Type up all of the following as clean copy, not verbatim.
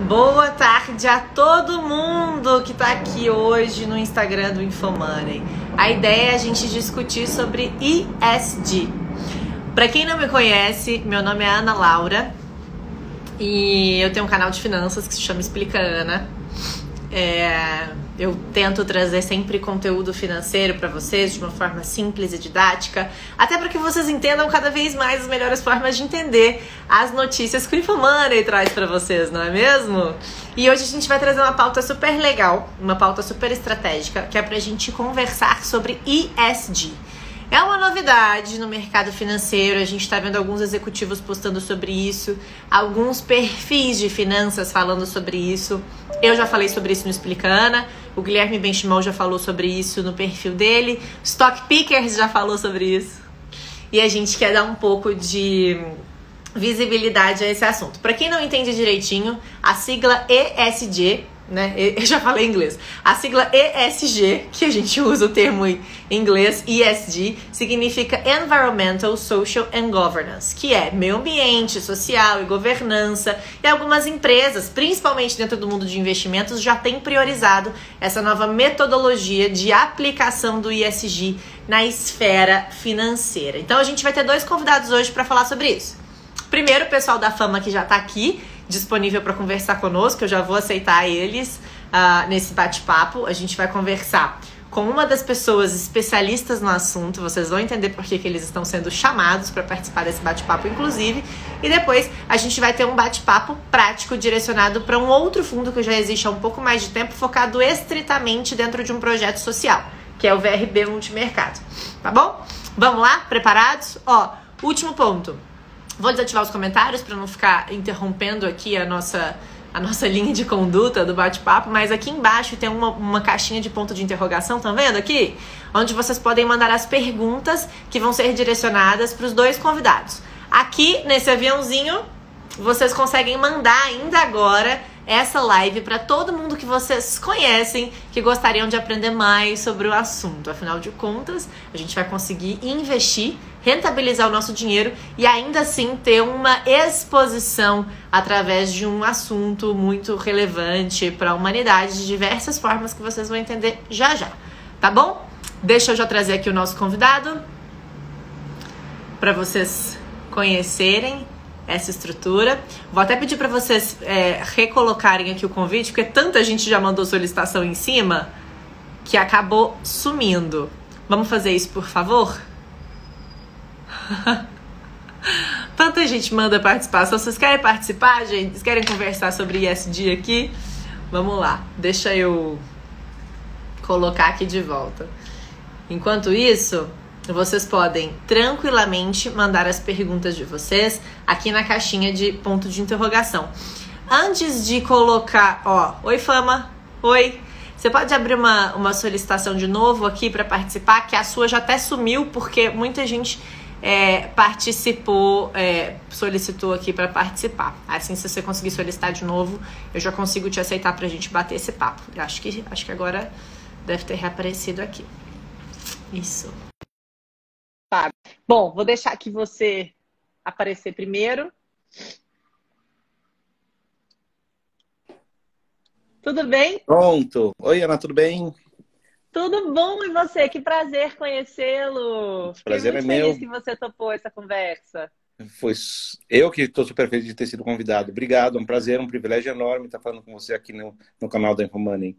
Boa tarde a todo mundo que está aqui hoje no Instagram do Infomoney. A ideia é a gente discutir sobre ESG. Para quem não me conhece, meu nome é Ana Laura e eu tenho um canal de finanças que se chama Explica Ana. Eu tento trazer sempre conteúdo financeiro para vocês de uma forma simples e didática, até para que vocês entendam cada vez mais as melhores formas de entender as notícias que o Infomoney traz para vocês, não é mesmo? E hoje a gente vai trazer uma pauta super legal, uma pauta super estratégica, que é para a gente conversar sobre ESG. É uma novidade no mercado financeiro, a gente está vendo alguns executivos postando sobre isso, alguns perfis de finanças falando sobre isso. Eu já falei sobre isso no Explica Ana, o Guilherme Benchimol já falou sobre isso no perfil dele, Stock Pickers já falou sobre isso. E a gente quer dar um pouco de visibilidade a esse assunto. Para quem não entende direitinho, a sigla ESG, né? Eu já falei em inglês. A sigla ESG, que a gente usa o termo em inglês, ESG, significa Environmental, Social and Governance, que é meio ambiente, social e governança. E algumas empresas, principalmente dentro do mundo de investimentos, já têm priorizado essa nova metodologia de aplicação do ESG na esfera financeira. Então a gente vai ter dois convidados hoje para falar sobre isso. Primeiro, o pessoal da Fama que já está aqui, disponível para conversar conosco, eu já vou aceitar eles nesse bate-papo. A gente vai conversar com uma das pessoas especialistas no assunto, vocês vão entender por que eles estão sendo chamados para participar desse bate-papo, inclusive, e depois a gente vai ter um bate-papo prático direcionado para um outro fundo que já existe há um pouco mais de tempo, focado estritamente dentro de um projeto social, que é o VRB Multimercado, tá bom? Vamos lá? Preparados? Último ponto. Vou desativar os comentários para não ficar interrompendo aqui a nossa linha de conduta do bate-papo, mas aqui embaixo tem uma caixinha de ponto de interrogação, estão vendo aqui? Onde vocês podem mandar as perguntas que vão ser direcionadas para os dois convidados. Aqui, nesse aviãozinho, vocês conseguem mandar ainda agora essa live para todo mundo que vocês conhecem, que gostariam de aprender mais sobre o assunto. Afinal de contas, a gente vai conseguir investir, rentabilizar o nosso dinheiro e ainda assim ter uma exposição através de um assunto muito relevante para a humanidade de diversas formas que vocês vão entender já já, tá bom? Deixa eu já trazer aqui o nosso convidado para vocês conhecerem essa estrutura. Vou até pedir para vocês recolocarem aqui o convite, porque tanta gente já mandou solicitação em cima que acabou sumindo. Vamos fazer isso, por favor? Tanta gente manda participação. Vocês querem participar, gente? Vocês querem conversar sobre ESG aqui? Vamos lá. Deixa eu colocar aqui de volta. Enquanto isso, vocês podem tranquilamente mandar as perguntas de vocês aqui na caixinha de ponto de interrogação. Antes de colocar, oi Fama, oi. Você pode abrir uma solicitação de novo aqui para participar, que a sua já até sumiu, porque muita gente participou, solicitou aqui para participar. Assim, se você conseguir solicitar de novo, eu já consigo te aceitar para a gente bater esse papo. Eu acho que agora deve ter reaparecido aqui. Isso. Bom, vou deixar aqui você aparecer primeiro. Tudo bem? Pronto. Oi, Ana, tudo bem? Tudo bom, e você? Que prazer conhecê-lo. Prazer é meu. Fiquei muito feliz que você topou essa conversa. Foi eu que estou super feliz de ter sido convidado. Obrigado, é um prazer, um privilégio enorme estar falando com você aqui no canal da Infomoney.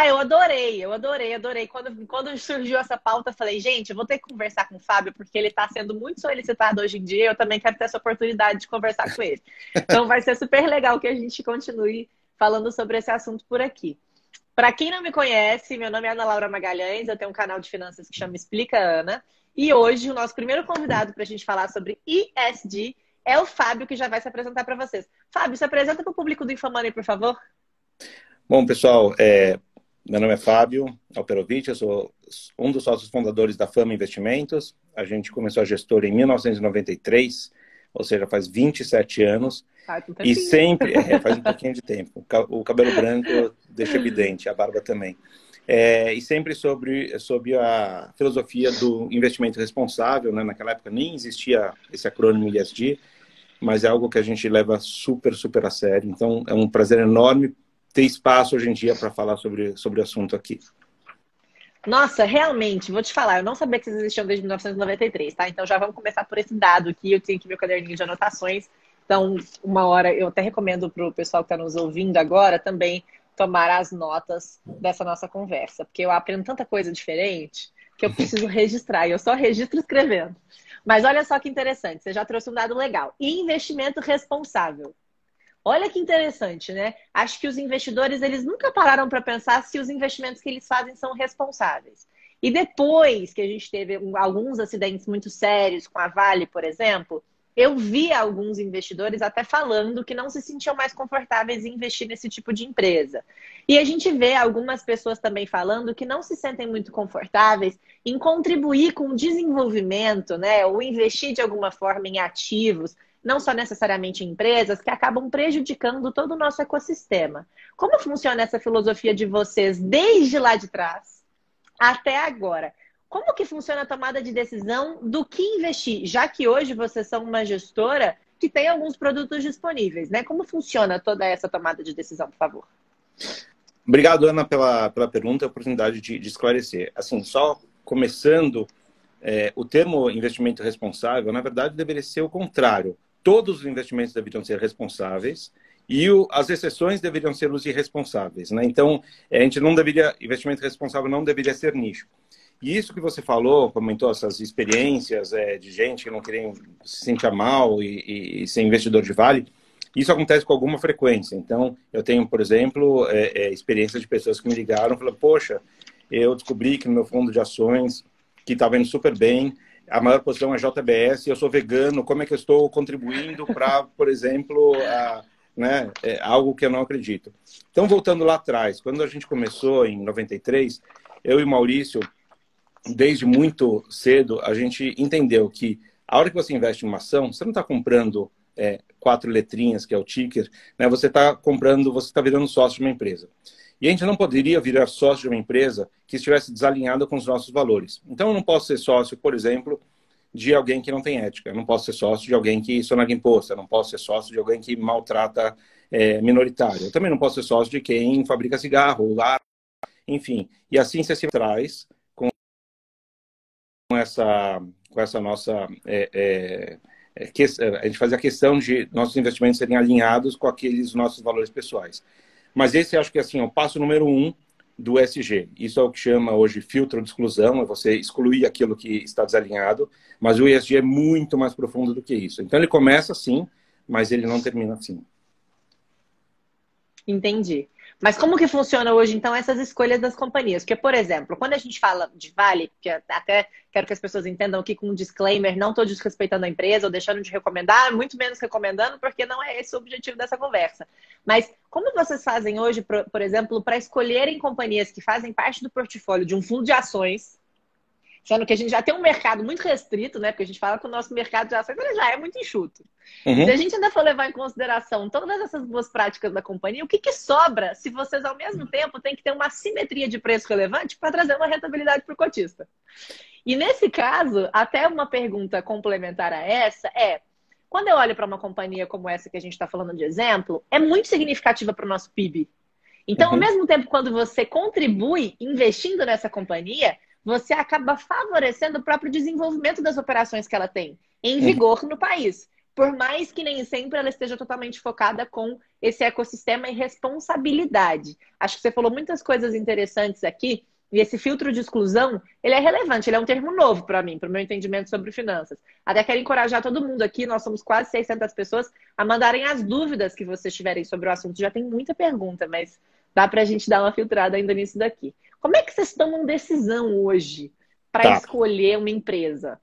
Eu adorei. Quando surgiu essa pauta, eu falei, gente, eu vou ter que conversar com o Fábio, porque ele está sendo muito solicitado hoje em dia, eu também quero ter essa oportunidade de conversar com ele. Então vai ser super legal que a gente continue falando sobre esse assunto por aqui. Para quem não me conhece, meu nome é Ana Laura Magalhães, eu tenho um canal de finanças que chama Explica Ana, e hoje o nosso primeiro convidado para a gente falar sobre ESG é o Fábio, que já vai se apresentar para vocês. Fábio, se apresenta para o público do Infomoney, por favor. Bom, pessoal, meu nome é Fábio Alperovitch, eu sou um dos sócios fundadores da Fama Investimentos. A gente começou a gestora em 1993, ou seja, faz 27 anos. E sempre, faz um pouquinho de tempo, o cabelo branco deixa evidente, a barba também. E sempre sobre a filosofia do investimento responsável, né? Naquela época nem existia esse acrônimo ESG, mas é algo que a gente leva super, super a sério. Então, é um prazer enorme ter espaço hoje em dia para falar sobre o assunto aqui. Nossa, realmente, vou te falar, eu não sabia que vocês existiam desde 1993, tá? Então já vamos começar por esse dado aqui. Eu tenho aqui meu caderninho de anotações. Então, uma hora, eu até recomendo para o pessoal que está nos ouvindo agora também tomar as notas dessa nossa conversa, porque eu aprendo tanta coisa diferente que eu preciso registrar, e eu só registro escrevendo. Mas olha só que interessante, você já trouxe um dado legal. Investimento responsável. Olha que interessante, né? Acho que os investidores, eles nunca pararam para pensar se os investimentos que eles fazem são responsáveis. E depois que a gente teve alguns acidentes muito sérios com a Vale, por exemplo, eu vi alguns investidores até falando que não se sentiam mais confortáveis em investir nesse tipo de empresa. E a gente vê algumas pessoas também falando que não se sentem muito confortáveis em contribuir com o desenvolvimento, né? Ou investir de alguma forma em ativos, não só necessariamente em empresas, que acabam prejudicando todo o nosso ecossistema. Como funciona essa filosofia de vocês desde lá de trás até agora? Como que funciona a tomada de decisão do que investir? Já que hoje vocês são uma gestora que tem alguns produtos disponíveis, né? Como funciona toda essa tomada de decisão, por favor? Obrigado, Ana, pela pergunta e a oportunidade de esclarecer. Assim, só começando, o termo investimento responsável, na verdade, deveria ser o contrário. Todos os investimentos deveriam ser responsáveis e as exceções deveriam ser os irresponsáveis, né? Então, investimento responsável não deveria ser nicho. E isso que você falou, comentou essas experiências de gente que não queria se sentir mal e ser investidor de Vale, isso acontece com alguma frequência. Então, eu tenho, por exemplo, experiências de pessoas que me ligaram e falaram, poxa, eu descobri que no meu fundo de ações, que estava indo super bem, a maior posição é JBS, eu sou vegano, como é que eu estou contribuindo para, por exemplo, algo que eu não acredito. Então, voltando lá atrás, quando a gente começou em 93, eu e Maurício, desde muito cedo, a gente entendeu que a hora que você investe em uma ação, você não está comprando 4 letrinhas, que é o ticker, né? Você está comprando, você está virando sócio de uma empresa. E a gente não poderia virar sócio de uma empresa que estivesse desalinhada com os nossos valores. Então, eu não posso ser sócio, por exemplo, de alguém que não tem ética. Eu não posso ser sócio de alguém que sonega imposto. Eu não posso ser sócio de alguém que maltrata minoritário. Eu também não posso ser sócio de quem fabrica cigarro, enfim. E assim você se traz com essa nossa... a gente faz a questão de nossos investimentos serem alinhados com aqueles nossos valores pessoais. Mas esse, acho que assim, é o passo número 1 do ESG. Isso é o que chama hoje filtro de exclusão, é você excluir aquilo que está desalinhado, mas o ESG é muito mais profundo do que isso. Então ele começa assim, mas ele não termina assim. Entendi. Mas como que funciona hoje, então, essas escolhas das companhias? Porque, por exemplo, quando a gente fala de Vale, que até quero que as pessoas entendam aqui com um disclaimer, não estou desrespeitando a empresa ou deixando de recomendar, muito menos recomendando, porque não é esse o objetivo dessa conversa. Mas como vocês fazem hoje, por exemplo, para escolherem companhias que fazem parte do portfólio de um fundo de ações, sendo que a gente já tem um mercado muito restrito, né? Porque a gente fala que o nosso mercado de ações ele já é muito enxuto. Uhum. Se a gente ainda for levar em consideração todas essas boas práticas da companhia, o que sobra se vocês, ao mesmo tempo, têm que ter uma simetria de preço relevante para trazer uma rentabilidade para o cotista? E nesse caso, até uma pergunta complementar a essa quando eu olho para uma companhia como essa que a gente está falando de exemplo, é muito significativa para o nosso PIB. Então, ao mesmo tempo, quando você contribui investindo nessa companhia, você acaba favorecendo o próprio desenvolvimento das operações que ela tem em vigor no país. Por mais que nem sempre ela esteja totalmente focada com esse ecossistema e responsabilidade. Acho que você falou muitas coisas interessantes aqui, e esse filtro de exclusão, ele é relevante, ele é um termo novo para mim, para o meu entendimento sobre finanças. Até quero encorajar todo mundo aqui, nós somos quase 600 pessoas, a mandarem as dúvidas que vocês tiverem sobre o assunto. Já tem muita pergunta, mas dá para a gente dar uma filtrada ainda nisso daqui. Como é que vocês tomam decisão hoje para escolher uma empresa?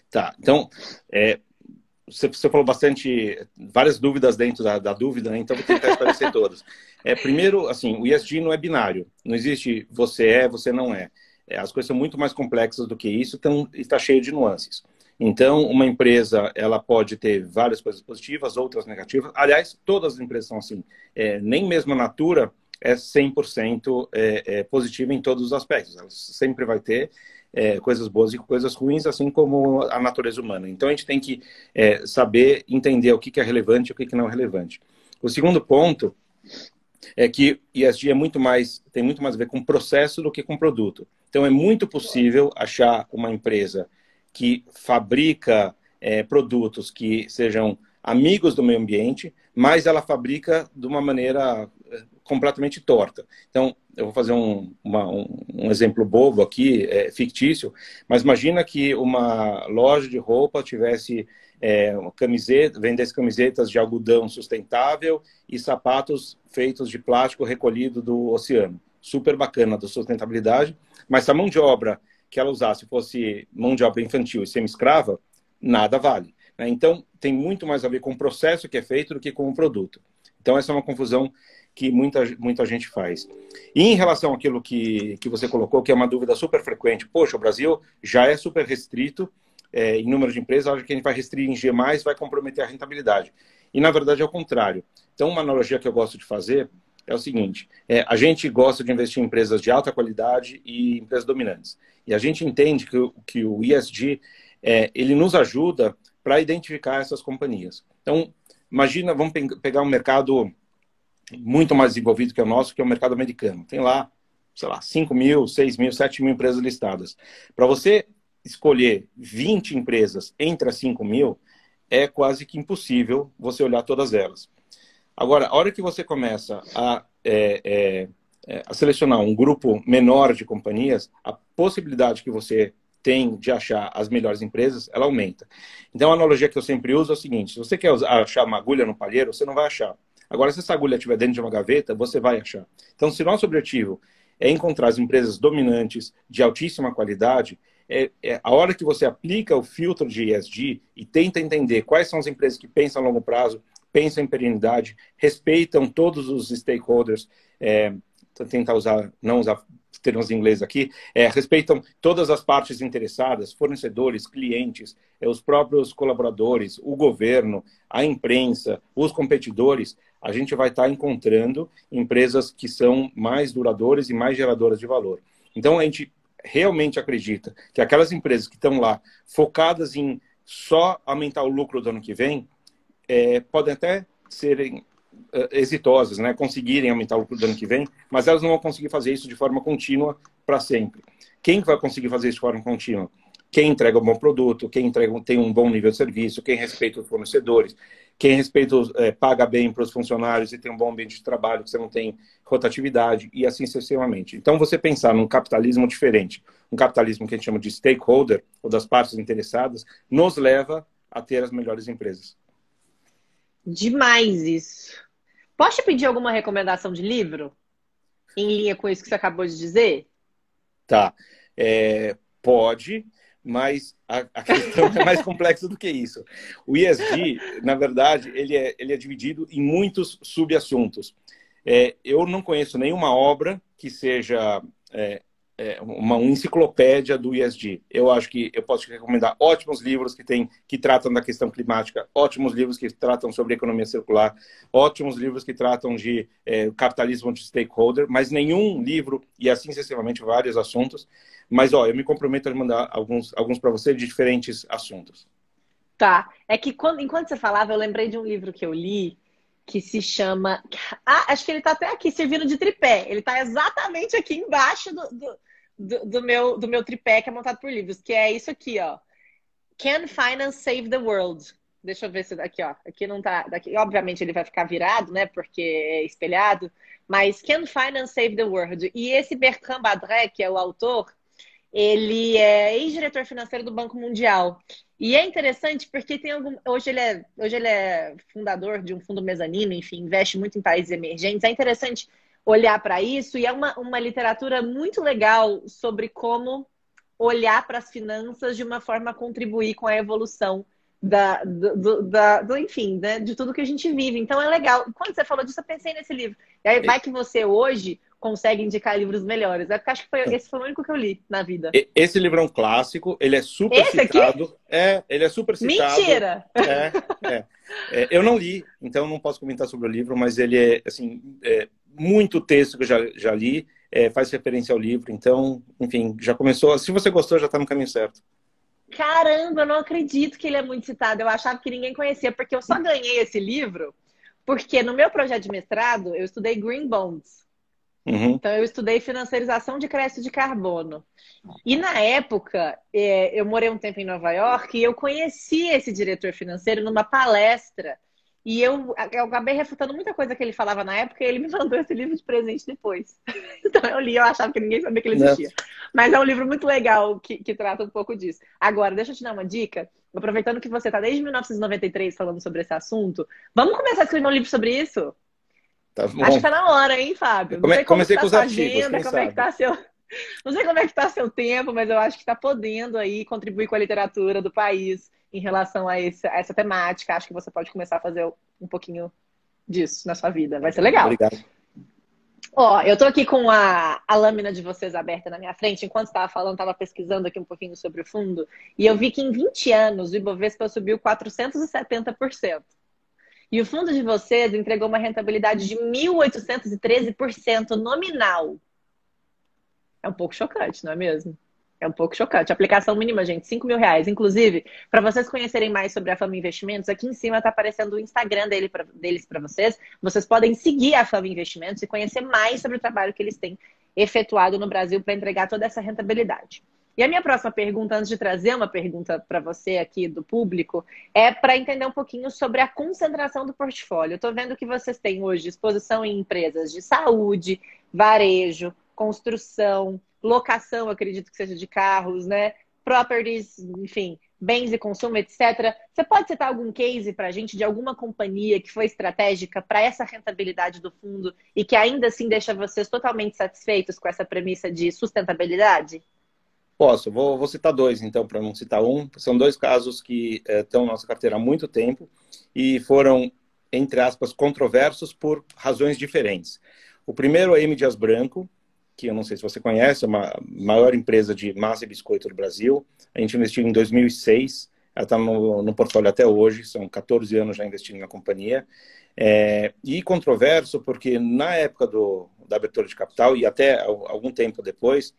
Tá, então, você falou várias dúvidas dentro da dúvida, né? Então vou tentar esclarecer todas. Primeiro, assim, o ESG não é binário. Não existe você não é. As coisas são muito mais complexas do que isso, então está cheio de nuances. Então, uma empresa, ela pode ter várias coisas positivas, outras negativas. Aliás, todas as empresas são assim. Nem mesmo a Natura, é 100% positiva em todos os aspectos. Ela sempre vai ter coisas boas e coisas ruins, assim como a natureza humana. Então, a gente tem que saber entender o que é relevante e o que não é relevante. O segundo ponto é que ESG tem muito mais a ver com processo do que com produto. Então, é muito possível achar uma empresa que fabrica produtos que sejam amigos do meio ambiente, mas ela fabrica de uma maneira completamente torta. Então, eu vou fazer um exemplo bobo aqui, fictício, mas imagina que uma loja de roupa tivesse vendesse camisetas de algodão sustentável e sapatos feitos de plástico recolhido do oceano. Super bacana da sustentabilidade, mas se a mão de obra que ela usasse fosse mão de obra infantil e semi-escrava, nada vale. Né? Então, tem muito mais a ver com o processo que é feito do que com o produto. Então, essa é uma confusão que muita gente faz. E em relação àquilo que você colocou, que é uma dúvida super frequente, poxa, o Brasil já é super restrito em número de empresas, acho que a gente vai restringir mais, vai comprometer a rentabilidade. E, na verdade, é o contrário. Então, uma analogia que eu gosto de fazer é o seguinte, a gente gosta de investir em empresas de alta qualidade e empresas dominantes. E a gente entende que o ESG, ele nos ajuda para identificar essas companhias. Então, imagina, vamos pegar um mercado muito mais desenvolvido que o nosso, que é o mercado americano. Tem lá, sei lá, 5 mil, 6 mil, 7 mil empresas listadas. Para você escolher 20 empresas entre as 5 mil, é quase que impossível você olhar todas elas. Agora, a hora que você começa a selecionar um grupo menor de companhias, a possibilidade que você tem de achar as melhores empresas, ela aumenta. Então, a analogia que eu sempre uso é o seguinte, se você quer achar uma agulha no palheiro, você não vai achar. Agora, se essa agulha estiver dentro de uma gaveta, você vai achar. Então, se nosso objetivo é encontrar as empresas dominantes de altíssima qualidade, a hora que você aplica o filtro de ESG e tenta entender quais são as empresas que pensam a longo prazo, pensam em perenidade, respeitam todos os stakeholders, tentar não usar termos em inglês aqui, respeitam todas as partes interessadas, fornecedores, clientes, os próprios colaboradores, o governo, a imprensa, os competidores, a gente vai estar encontrando empresas que são mais duradouras e mais geradoras de valor. Então, a gente realmente acredita que aquelas empresas que estão lá focadas em só aumentar o lucro do ano que vem, podem até serem exitosas, né? Conseguirem aumentar o lucro do ano que vem, mas elas não vão conseguir fazer isso de forma contínua para sempre. Quem vai conseguir fazer isso de forma contínua? Quem entrega um bom produto, quem tem um bom nível de serviço, quem respeita os fornecedores, quem paga bem para os funcionários e tem um bom ambiente de trabalho, que você não tem rotatividade e assim sucessivamente. Então, você pensar num capitalismo diferente, um capitalismo que a gente chama de stakeholder, ou das partes interessadas, nos leva a ter as melhores empresas. Demais isso. Posso te pedir alguma recomendação de livro? Em linha com isso que você acabou de dizer? Tá. Pode, mas a questão é mais complexa do que isso. O ESG, na verdade, ele é dividido em muitos subassuntos. Eu não conheço nenhuma obra que seja uma enciclopédia do ESG. Eu acho que eu posso te recomendar ótimos livros que tratam da questão climática, ótimos livros que tratam sobre economia circular, ótimos livros que tratam de capitalismo de stakeholder, mas nenhum livro, e assim sucessivamente vários assuntos. Mas, eu me comprometo a mandar alguns para você de diferentes assuntos. Tá. É que enquanto você falava, eu lembrei de um livro que eu li que se chama... acho que ele tá até aqui, servindo de tripé. Ele tá exatamente aqui embaixo do meu tripé, que é montado por livros, que é isso aqui, ó. Can Finance Save the World? Deixa eu ver se daqui, ó. Aqui não tá... Daqui, obviamente ele vai ficar virado, né? Porque é espelhado. Mas Can Finance Save the World? E esse Bertrand Badret, que é o autor, ele é ex-diretor financeiro do Banco Mundial. E é interessante porque hoje ele é fundador de um fundo mezanino, enfim, investe muito em países emergentes. É interessante olhar para isso e é uma literatura muito legal sobre como olhar para as finanças de uma forma a contribuir com a evolução enfim, né, de tudo que a gente vive. Então é legal. Quando você falou disso, eu pensei nesse livro. E aí vai que você hoje consegue indicar livros melhores. Porque acho que esse foi o único que eu li na vida. Esse livro é um clássico, ele é super citado. Aqui? Ele é super citado. Mentira! Eu não li, então não posso comentar sobre o livro, mas ele é assim, muito texto que eu já li, faz referência ao livro. Então, enfim, já começou. Se você gostou, já está no caminho certo. Caramba, eu não acredito que ele é muito citado. Eu achava que ninguém conhecia, porque eu só ganhei esse livro porque no meu projeto de mestrado eu estudei Green Bonds. Uhum. Então, eu estudei financiarização de crédito de carbono. E na época, eu morei um tempo em Nova York e eu conheci esse diretor financeiro numa palestra. E eu acabei refutando muita coisa que ele falava na época e ele me mandou esse livro de presente depois. Então eu li, eu achava que ninguém sabia que ele existia. Mas é um livro muito legal que trata um pouco disso. Agora, deixa eu te dar uma dica. Aproveitando que você está desde 1993 falando sobre esse assunto, vamos começar a escrever um livro sobre isso? Tá bom. Acho que tá na hora, hein, Fábio? Não sei como Comecei está com os sua artigos, agenda, quem como é que sabe? tá seu... Não sei como é que tá seu tempo, mas eu acho que está podendo aí contribuir com a literatura do país em relação a essa temática. Acho que você pode começar a fazer um pouquinho disso na sua vida. Vai ser legal. Obrigado. Ó, eu tô aqui com a lâmina de vocês aberta na minha frente. Enquanto estava falando, estava pesquisando aqui um pouquinho sobre o fundo. E eu vi que em 20 anos o Ibovespa subiu 470%. E o fundo de vocês entregou uma rentabilidade de 1.813% nominal. É um pouco chocante, não é mesmo? É um pouco chocante. Aplicação mínima, gente, R$ 5.000. Inclusive, para vocês conhecerem mais sobre a Fama Investimentos, aqui em cima está aparecendo o Instagram deles para vocês. Vocês podem seguir a Fama Investimentos e conhecer mais sobre o trabalho que eles têm efetuado no Brasil para entregar toda essa rentabilidade. E a minha próxima pergunta, antes de trazer uma pergunta para você aqui do público, é para entender um pouquinho sobre a concentração do portfólio. Eu estou vendo que vocês têm hoje exposição em empresas de saúde, varejo, construção, locação, acredito que seja de carros, né? Properties, enfim, bens e consumo, etc. Você pode citar algum case para a gente de alguma companhia que foi estratégica para essa rentabilidade do fundo e que ainda assim deixa vocês totalmente satisfeitos com essa premissa de sustentabilidade? Posso, vou citar dois, então, para não citar um. São dois casos que estão na nossa carteira há muito tempo e foram, entre aspas, controversos por razões diferentes. O primeiro é a M. Dias Branco, que eu não sei se você conhece, é uma maior empresa de massa e biscoito do Brasil. A gente investiu em 2006, ela está no portfólio até hoje, são 14 anos já investindo na companhia. E controverso porque na época da abertura de capital e até algum tempo depois,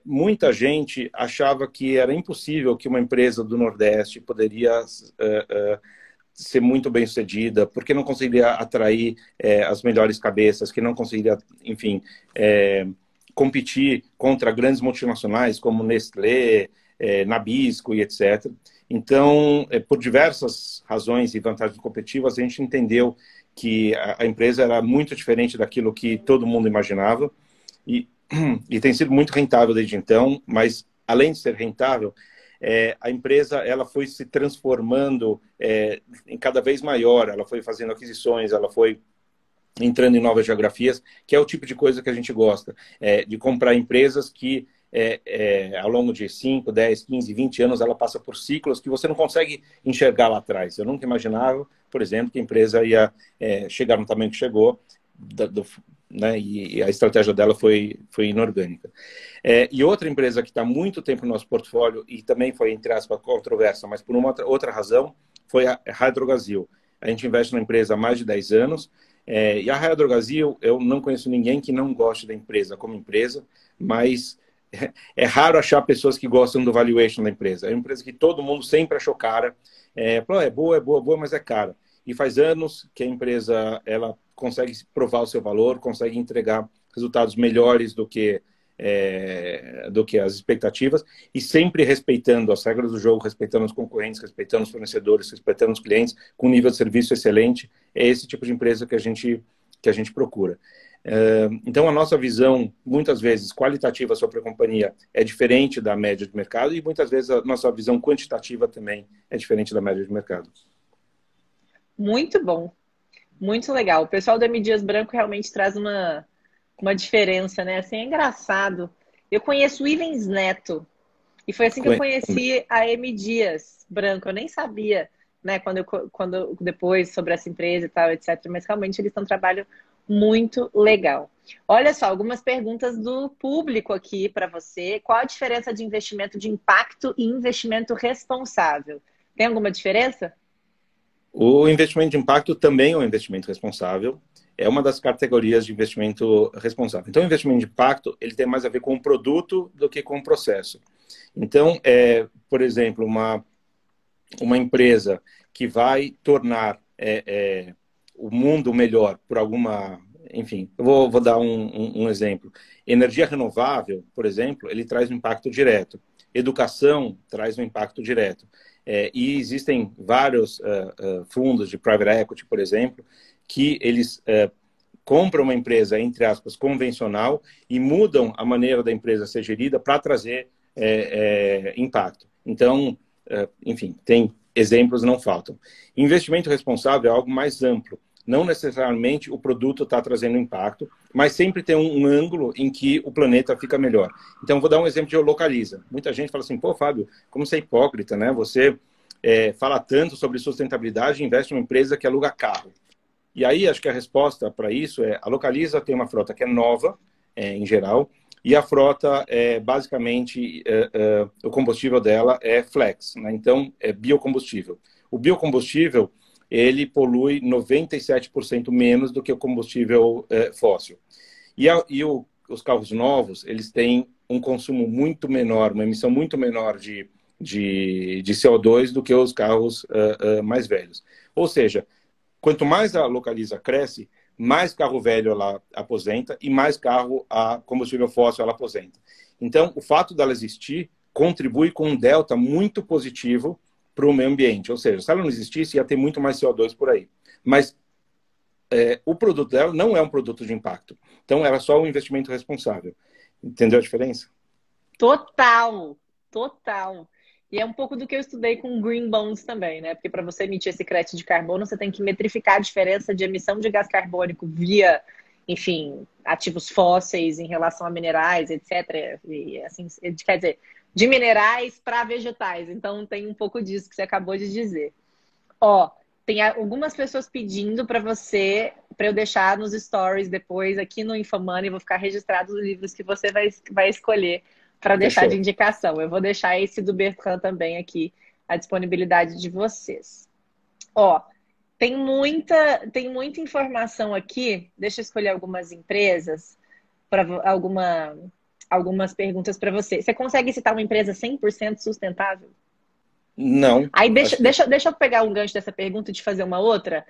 muita gente achava que era impossível que uma empresa do Nordeste poderia ser muito bem sucedida, porque não conseguiria atrair as melhores cabeças, que não conseguiria, enfim, competir contra grandes multinacionais como Nestlé, Nabisco e etc. Então, por diversas razões e vantagens competitivas, a gente entendeu que a empresa era muito diferente daquilo que todo mundo imaginava e tem sido muito rentável desde então, mas além de ser rentável, a empresa ela foi se transformando em cada vez maior, ela foi fazendo aquisições, ela foi entrando em novas geografias, que é o tipo de coisa que a gente gosta, de comprar empresas que ao longo de 5, 10, 15, 20 anos ela passa por ciclos que você não consegue enxergar lá atrás. Eu nunca imaginava, por exemplo, que a empresa ia chegar no tamanho que chegou, né, e a estratégia dela foi inorgânica. E outra empresa que está há muito tempo no nosso portfólio e também foi, entre aspas, controversa, mas por uma outra razão, foi a Hydrogazil. A gente investe na empresa há mais de 10 anos e a Hydrogazil, eu não conheço ninguém que não goste da empresa como empresa, mas é raro achar pessoas que gostam do valuation da empresa. É uma empresa que todo mundo sempre achou cara. Falou, é boa, mas é cara. E faz anos que a empresa ela consegue provar o seu valor, consegue entregar resultados melhores do que as expectativas e sempre respeitando as regras do jogo, respeitando os concorrentes, respeitando os fornecedores, respeitando os clientes, com um nível de serviço excelente. É esse tipo de empresa que a gente procura. Então, a nossa visão, muitas vezes, qualitativa sobre a companhia é diferente da média de mercado e muitas vezes a nossa visão quantitativa também é diferente da média de mercado. Muito bom. Muito legal. O pessoal da M. Dias Branco realmente traz uma diferença, né? Assim, é engraçado. Eu conheço o Ivens Neto. E foi assim que eu conheci a M. Dias Branco. Eu nem sabia, né? Quando depois sobre essa empresa e tal, etc. Mas realmente eles estão um trabalho muito legal. Olha só, algumas perguntas do público aqui para você. Qual a diferença de investimento de impacto e investimento responsável? Tem alguma diferença? O investimento de impacto também é um investimento responsável. é uma das categorias de investimento responsável. Então, o investimento de impacto, ele tem mais a ver com o produto do que com o processo. Então, por exemplo, uma empresa que vai tornar o mundo melhor por alguma... Enfim, eu vou dar um exemplo. Energia renovável, por exemplo, ele traz um impacto direto. Educação traz um impacto direto. E existem vários fundos de private equity, por exemplo, que eles compram uma empresa, entre aspas, convencional e mudam a maneira da empresa ser gerida para trazer impacto. Então, enfim, tem exemplos, não faltam. Investimento responsável é algo mais amplo. Não necessariamente o produto está trazendo impacto, mas sempre tem um ângulo em que o planeta fica melhor. Então, vou dar um exemplo de Localiza. Muita gente fala assim, pô, Fábio, como você é hipócrita, né? Você fala tanto sobre sustentabilidade e investe em uma empresa que aluga carro. E aí, acho que a resposta para isso a Localiza tem uma frota que é nova, em geral, e a frota, basicamente, o combustível dela é flex, né? Então, é biocombustível. O biocombustível, ele polui 97% menos do que o combustível fóssil. Os carros novos, eles têm um consumo muito menor, uma emissão muito menor de CO2 do que os carros mais velhos. Ou seja, quanto mais a Localiza cresce, mais carro velho ela aposenta e mais carro a combustível fóssil ela aposenta. Então, o fato dela existir contribui com um delta muito positivo para o meio ambiente. Ou seja, se ela não existisse, ia ter muito mais CO2 por aí. Mas o produto dela não é um produto de impacto. Então, era só um investimento responsável. Entendeu a diferença? Total, total. E é um pouco do que eu estudei com Green Bonds também, né? Porque para você emitir esse crédito de carbono, você tem que metrificar a diferença de emissão de gás carbônico via, enfim, ativos fósseis em relação a minerais, etc. E, assim, quer dizer, de minerais para vegetais. Então, tem um pouco disso que você acabou de dizer. Ó, tem algumas pessoas pedindo para eu deixar nos stories depois aqui no Infomoney, vou ficar registrado os livros que você vai escolher para deixar de indicação. Eu vou deixar esse do Bertrand também aqui, a disponibilidade de vocês. Ó, tem muita informação aqui. Deixa eu escolher algumas empresas para algumas perguntas para você. Você consegue citar uma empresa 100% sustentável? Não. Aí deixa eu pegar um gancho dessa pergunta e te fazer uma outra.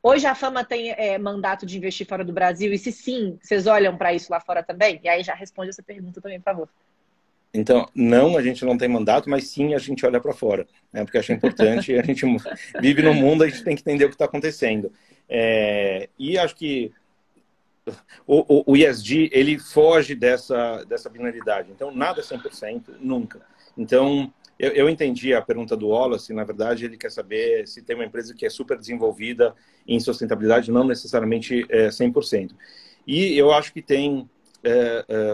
Hoje a Fama tem mandato de investir fora do Brasil? E se sim, vocês olham para isso lá fora também? E aí já responde essa pergunta também, por favor. Então, não, a gente não tem mandato, mas sim a gente olha para fora, né? Porque acho importante, a gente vive no mundo, a gente tem que entender o que está acontecendo. E acho que o ESG, ele foge dessa binaridade. Então, nada é 100%, nunca. Então, eu entendi a pergunta do Wallace, na verdade, ele quer saber se tem uma empresa que é super desenvolvida em sustentabilidade, não necessariamente 100%. E eu acho que tem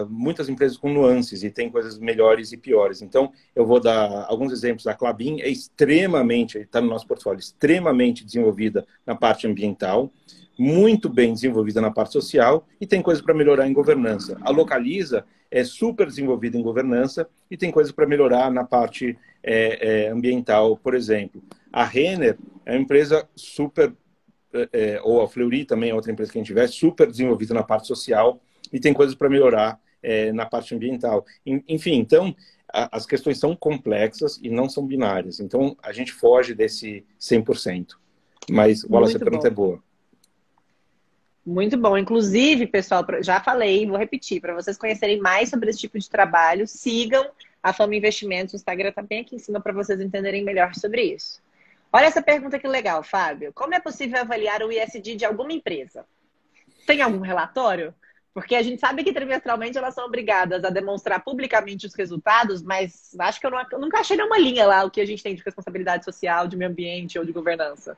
muitas empresas com nuances e tem coisas melhores e piores. Então, eu vou dar alguns exemplos. A Klabin está no nosso portfólio, extremamente desenvolvida na parte ambiental, muito bem desenvolvida na parte social e tem coisas para melhorar em governança. A Localiza é super desenvolvida em governança e tem coisas para melhorar na parte ambiental, por exemplo. A Renner é uma empresa super, ou a Fleury também é outra empresa que a gente investe, super desenvolvida na parte social e tem coisas para melhorar na parte ambiental. Enfim, então, as questões são complexas e não são binárias. Então, a gente foge desse 100%. Mas, Wallace, a pergunta é boa. Muito bom. Inclusive, pessoal, já falei, vou repetir, para vocês conhecerem mais sobre esse tipo de trabalho, sigam a Fama Investimentos, o Instagram está bem aqui em cima para vocês entenderem melhor sobre isso. Olha essa pergunta que legal, Fábio. Como é possível avaliar o ESG de alguma empresa? Tem algum relatório? Porque a gente sabe que trimestralmente elas são obrigadas a demonstrar publicamente os resultados, mas acho que eu nunca achei nenhuma linha lá o que a gente tem de responsabilidade social, de meio ambiente ou de governança.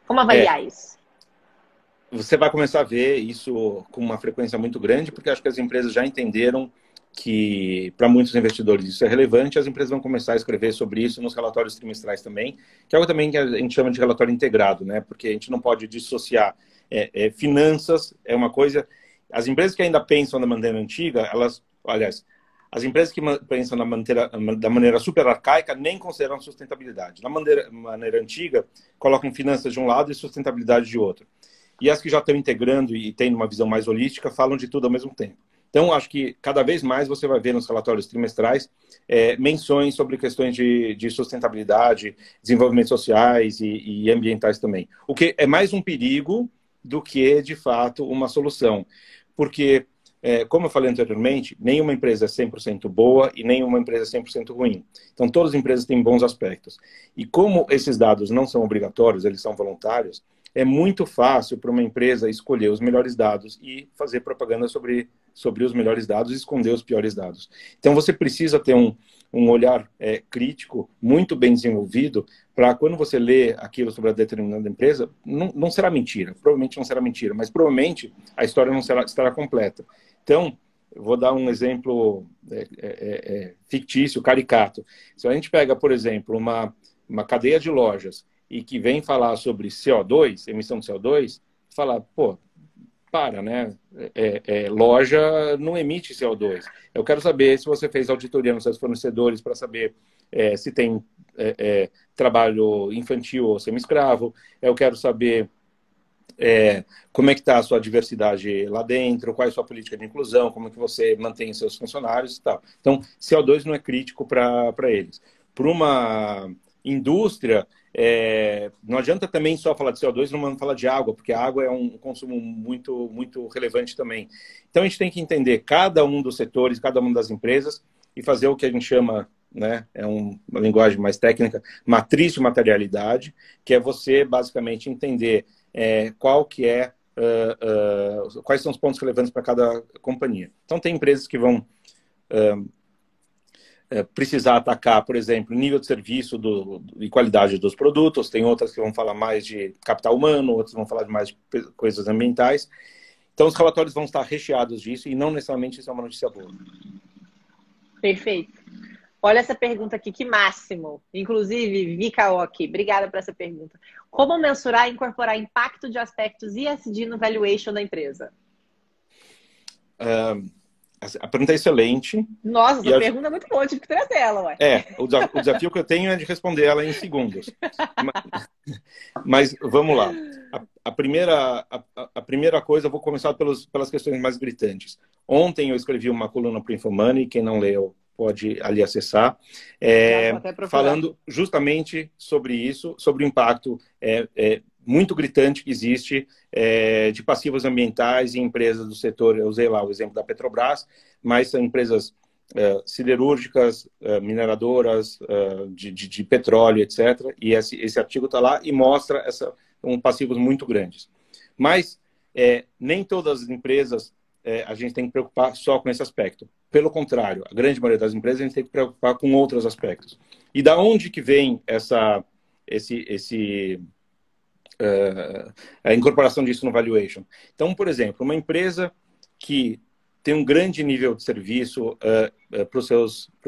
Como avaliar isso? Você vai começar a ver isso com uma frequência muito grande, porque acho que as empresas já entenderam que, para muitos investidores, isso é relevante. As empresas vão começar a escrever sobre isso nos relatórios trimestrais também, que é algo também que a gente chama de relatório integrado, né? Porque a gente não pode dissociar finanças, é uma coisa... As empresas que ainda pensam da maneira antiga, as empresas que pensam da maneira super arcaica nem consideram sustentabilidade. Da maneira antiga, colocam finanças de um lado e sustentabilidade de outro. e as que já estão integrando e têm uma visão mais holística falam de tudo ao mesmo tempo. Então, acho que cada vez mais você vai ver nos relatórios trimestrais menções sobre questões de sustentabilidade, desenvolvimento sociais e ambientais também. O que é mais um perigo do que, de fato, uma solução. Porque, como eu falei anteriormente, nenhuma empresa é 100% boa e nenhuma empresa é 100% ruim. Então, todas as empresas têm bons aspectos. E como esses dados não são obrigatórios, eles são voluntários, é muito fácil para uma empresa escolher os melhores dados e fazer propaganda sobre os melhores dados e esconder os piores dados. Então, você precisa ter um olhar crítico muito bem desenvolvido para quando você lê aquilo sobre a determinada empresa, não será mentira, provavelmente não será mentira, mas provavelmente a história não estará completa. Então, eu vou dar um exemplo fictício, caricato. Se a gente pega, por exemplo, uma cadeia de lojas e que vem falar sobre CO2, emissão de CO2, fala, pô, para, né? Loja não emite CO2. Eu quero saber se você fez auditoria nos seus fornecedores para saber se tem trabalho infantil ou semi-escravo. Eu quero saber como é que está a sua diversidade lá dentro, qual é a sua política de inclusão, como é que você mantém seus funcionários e tal. Então, CO2 não é crítico para eles. Para uma indústria, não adianta também só falar de CO2 e não falar de água, porque a água é um consumo muito, muito relevante também. Então, a gente tem que entender cada um dos setores, cada uma das empresas e fazer o que a gente chama, né, uma linguagem mais técnica, matriz de materialidade, que é você, basicamente, entender quais são os pontos relevantes para cada companhia. Então, tem empresas que vão precisar atacar, por exemplo, nível de serviço e qualidade dos produtos, tem outras que vão falar mais de capital humano, outras vão falar mais de coisas ambientais. Então, os relatórios vão estar recheados disso e não necessariamente isso é uma notícia boa. Perfeito. Olha essa pergunta aqui, que máximo. Inclusive, Vika Oki, obrigada por essa pergunta. Como mensurar e incorporar impacto de aspectos ESG no valuation da empresa? A pergunta é excelente. Nossa, essa pergunta é muito boa, tive que trazer ela, ué. O desafio que eu tenho é de responder ela em segundos. Mas vamos lá. A primeira coisa, eu vou começar pelas questões mais gritantes. Ontem eu escrevi uma coluna para o InfoMoney, quem não leu pode ali acessar, falando justamente sobre isso, sobre o impacto muito gritante que existe de passivos ambientais em empresas do setor. Eu usei lá o exemplo da Petrobras, mas são empresas siderúrgicas, mineradoras, de petróleo, etc. E esse artigo está lá e mostra passivos muito grandes. Mas nem todas as empresas a gente tem que preocupar só com esse aspecto. Pelo contrário, a grande maioria das empresas a gente tem que preocupar com outros aspectos. E da onde que vem a incorporação disso no valuation? Então, por exemplo, uma empresa que tem um grande nível de serviço para os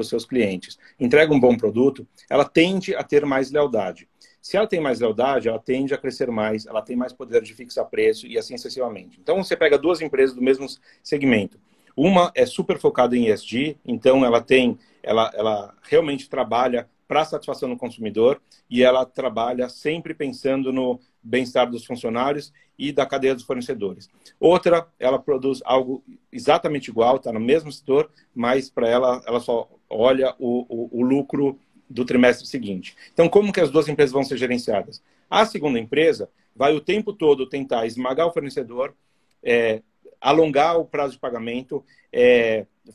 seus clientes, entrega um bom produto, ela tende a ter mais lealdade. Se ela tem mais lealdade, ela tende a crescer mais, ela tem mais poder de fixar preço e assim sucessivamente. Então, você pega duas empresas do mesmo segmento. Uma é super focada em ESG, então ela realmente trabalha para a satisfação do consumidor e ela trabalha sempre pensando no bem-estar dos funcionários e da cadeia dos fornecedores. Outra, ela produz algo exatamente igual, está no mesmo setor, mas para ela só olha o lucro do trimestre seguinte. Então, como que as duas empresas vão ser gerenciadas? A segunda empresa vai o tempo todo tentar esmagar o fornecedor, alongar o prazo de pagamento,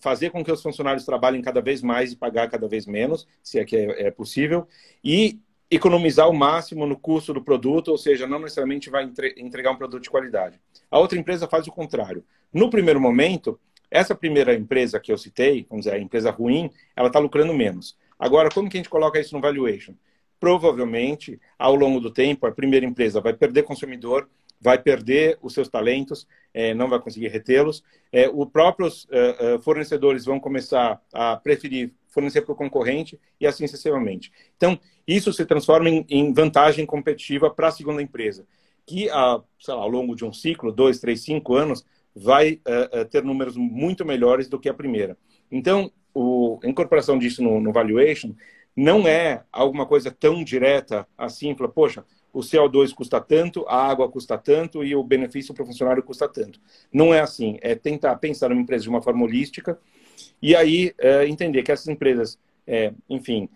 fazer com que os funcionários trabalhem cada vez mais e pagar cada vez menos, se é que é possível, e economizar o máximo no custo do produto, ou seja, não necessariamente vai entregar um produto de qualidade. A outra empresa faz o contrário. No primeiro momento, essa primeira empresa que eu citei, vamos dizer, a empresa ruim, ela está lucrando menos. Agora, como que a gente coloca isso no valuation? Provavelmente, ao longo do tempo, a primeira empresa vai perder consumidor, vai perder os seus talentos, não vai conseguir retê-los. Os próprios fornecedores vão começar a preferir fornecer para o concorrente e assim sucessivamente. Então, isso se transforma em vantagem competitiva para a segunda empresa, que ao longo de um ciclo, 2, 3, 5 anos, vai ter números muito melhores do que a primeira. Então, a incorporação disso no valuation não é alguma coisa tão direta assim, fala, poxa, o CO2 custa tanto, a água custa tanto e o benefício para o funcionário custa tanto. Não é assim, é tentar pensar numa empresa de uma forma holística e aí entender que essas empresas, enfim,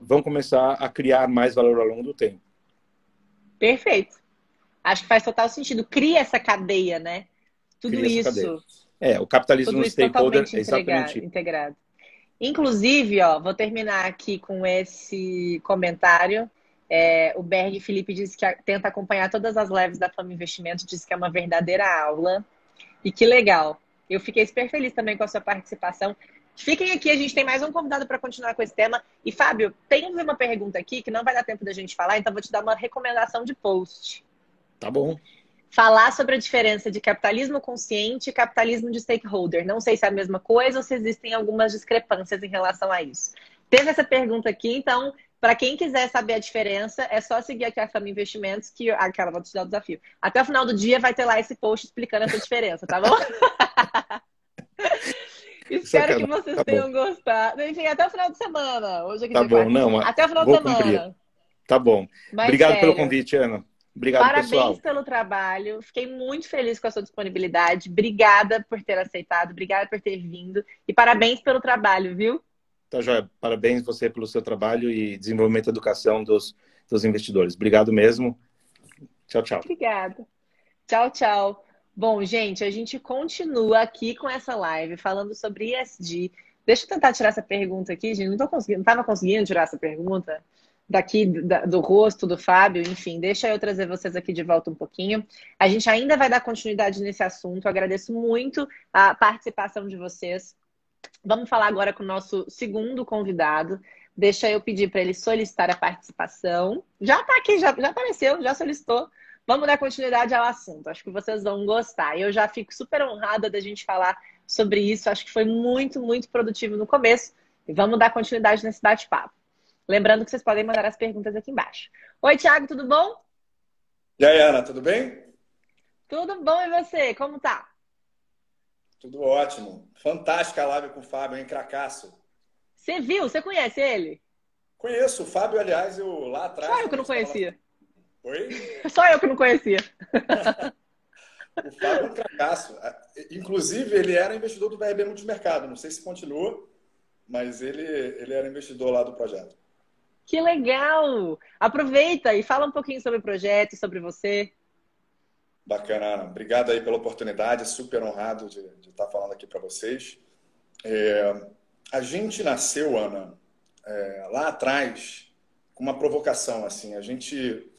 vão começar a criar mais valor ao longo do tempo. Perfeito. Acho que faz total sentido. Cria essa cadeia, né? Tudo Cria essa cadeia. isso. O capitalismo Tudo no isso stakeholder totalmente é exatamente isso. integrado. Inclusive, ó, vou terminar aqui com esse comentário. O Berg Felipe disse que tenta acompanhar todas as lives da Fama Investimento, disse que é uma verdadeira aula. E que legal. Eu fiquei super feliz também com a sua participação. Fiquem aqui, a gente tem mais um convidado para continuar com esse tema. E, Fábio, tem uma pergunta aqui que não vai dar tempo da gente falar, então vou te dar uma recomendação de post. Tá bom. Falar sobre a diferença de capitalismo consciente e capitalismo de stakeholder. Não sei se é a mesma coisa ou se existem algumas discrepâncias em relação a isso. Teve essa pergunta aqui, então, para quem quiser saber a diferença, é só seguir aqui a Fama Investimentos, que aquela vou te dar o desafio. Até o final do dia vai ter lá esse post explicando essa diferença, tá bom? Espero que vocês tenham gostado. Enfim, até o final de semana. Hoje aqui tá bom, não. Até o final de semana. Cumprir. Tá bom. Mas obrigado sério, pelo convite, Ana. Obrigado, parabéns pessoal. pelo trabalho. Fiquei muito feliz com a sua disponibilidade. Obrigada por ter aceitado. Obrigada por ter vindo. E parabéns pelo trabalho, viu? Tá, joia. Parabéns você pelo seu trabalho e desenvolvimento da educação dos investidores. Obrigado mesmo. Tchau, tchau. Obrigada. Tchau, tchau. Bom, gente, a gente continua aqui com essa live falando sobre ESG. Deixa eu tentar tirar essa pergunta aqui, gente. Não estava conseguindo tirar essa pergunta daqui do rosto do Fábio. Enfim, deixa eu trazer vocês aqui de volta um pouquinho. A gente ainda vai dar continuidade nesse assunto. Eu agradeço muito a participação de vocês. Vamos falar agora com o nosso segundo convidado. Deixa eu pedir para ele solicitar a participação. Já está aqui, já apareceu, já solicitou. Vamos dar continuidade ao assunto. Acho que vocês vão gostar. Eu já fico super honrada da gente falar sobre isso. Acho que foi muito, muito produtivo no começo. E vamos dar continuidade nesse bate-papo. Lembrando que vocês podem mandar as perguntas aqui embaixo. Oi, Thiago, tudo bom? E aí, Ana, tudo bem? Tudo bom, e você? Como tá? Tudo ótimo. Fantástica a live com o Fábio, hein? Cracaço. Você viu? Você conhece ele? Conheço o Fábio, aliás, eu lá atrás... Só eu que não conhecia. Oi? Só eu que não conhecia. O Fábio é um cracaço. Inclusive, ele era investidor do VRB Multimercado. Não sei se continua, mas ele era investidor lá do projeto. Que legal! Aproveita e fala um pouquinho sobre o projeto, sobre você. Bacana, Ana. Obrigado aí pela oportunidade. Super honrado de estar falando aqui para vocês. A gente nasceu, Ana, lá atrás, com uma provocação. Assim. A gente,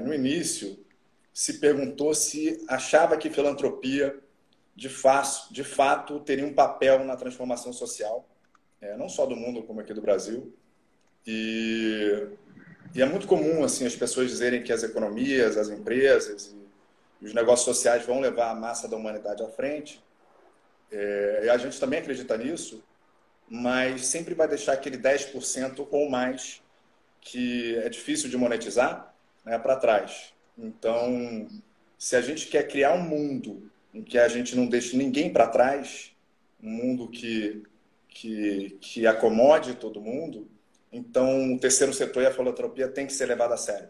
no início, se perguntou se achava que filantropia, de fato, teria um papel na transformação social, não só do mundo, como aqui do Brasil. E é muito comum assim, as pessoas dizerem que as economias, as empresas e os negócios sociais vão levar a massa da humanidade à frente. E a gente também acredita nisso, mas sempre vai deixar aquele 10% ou mais que é difícil de monetizar, né, para trás. Então, se a gente quer criar um mundo em que a gente não deixe ninguém para trás, um mundo que acomode todo mundo, então o terceiro setor e a filantropia tem que ser levado a sério.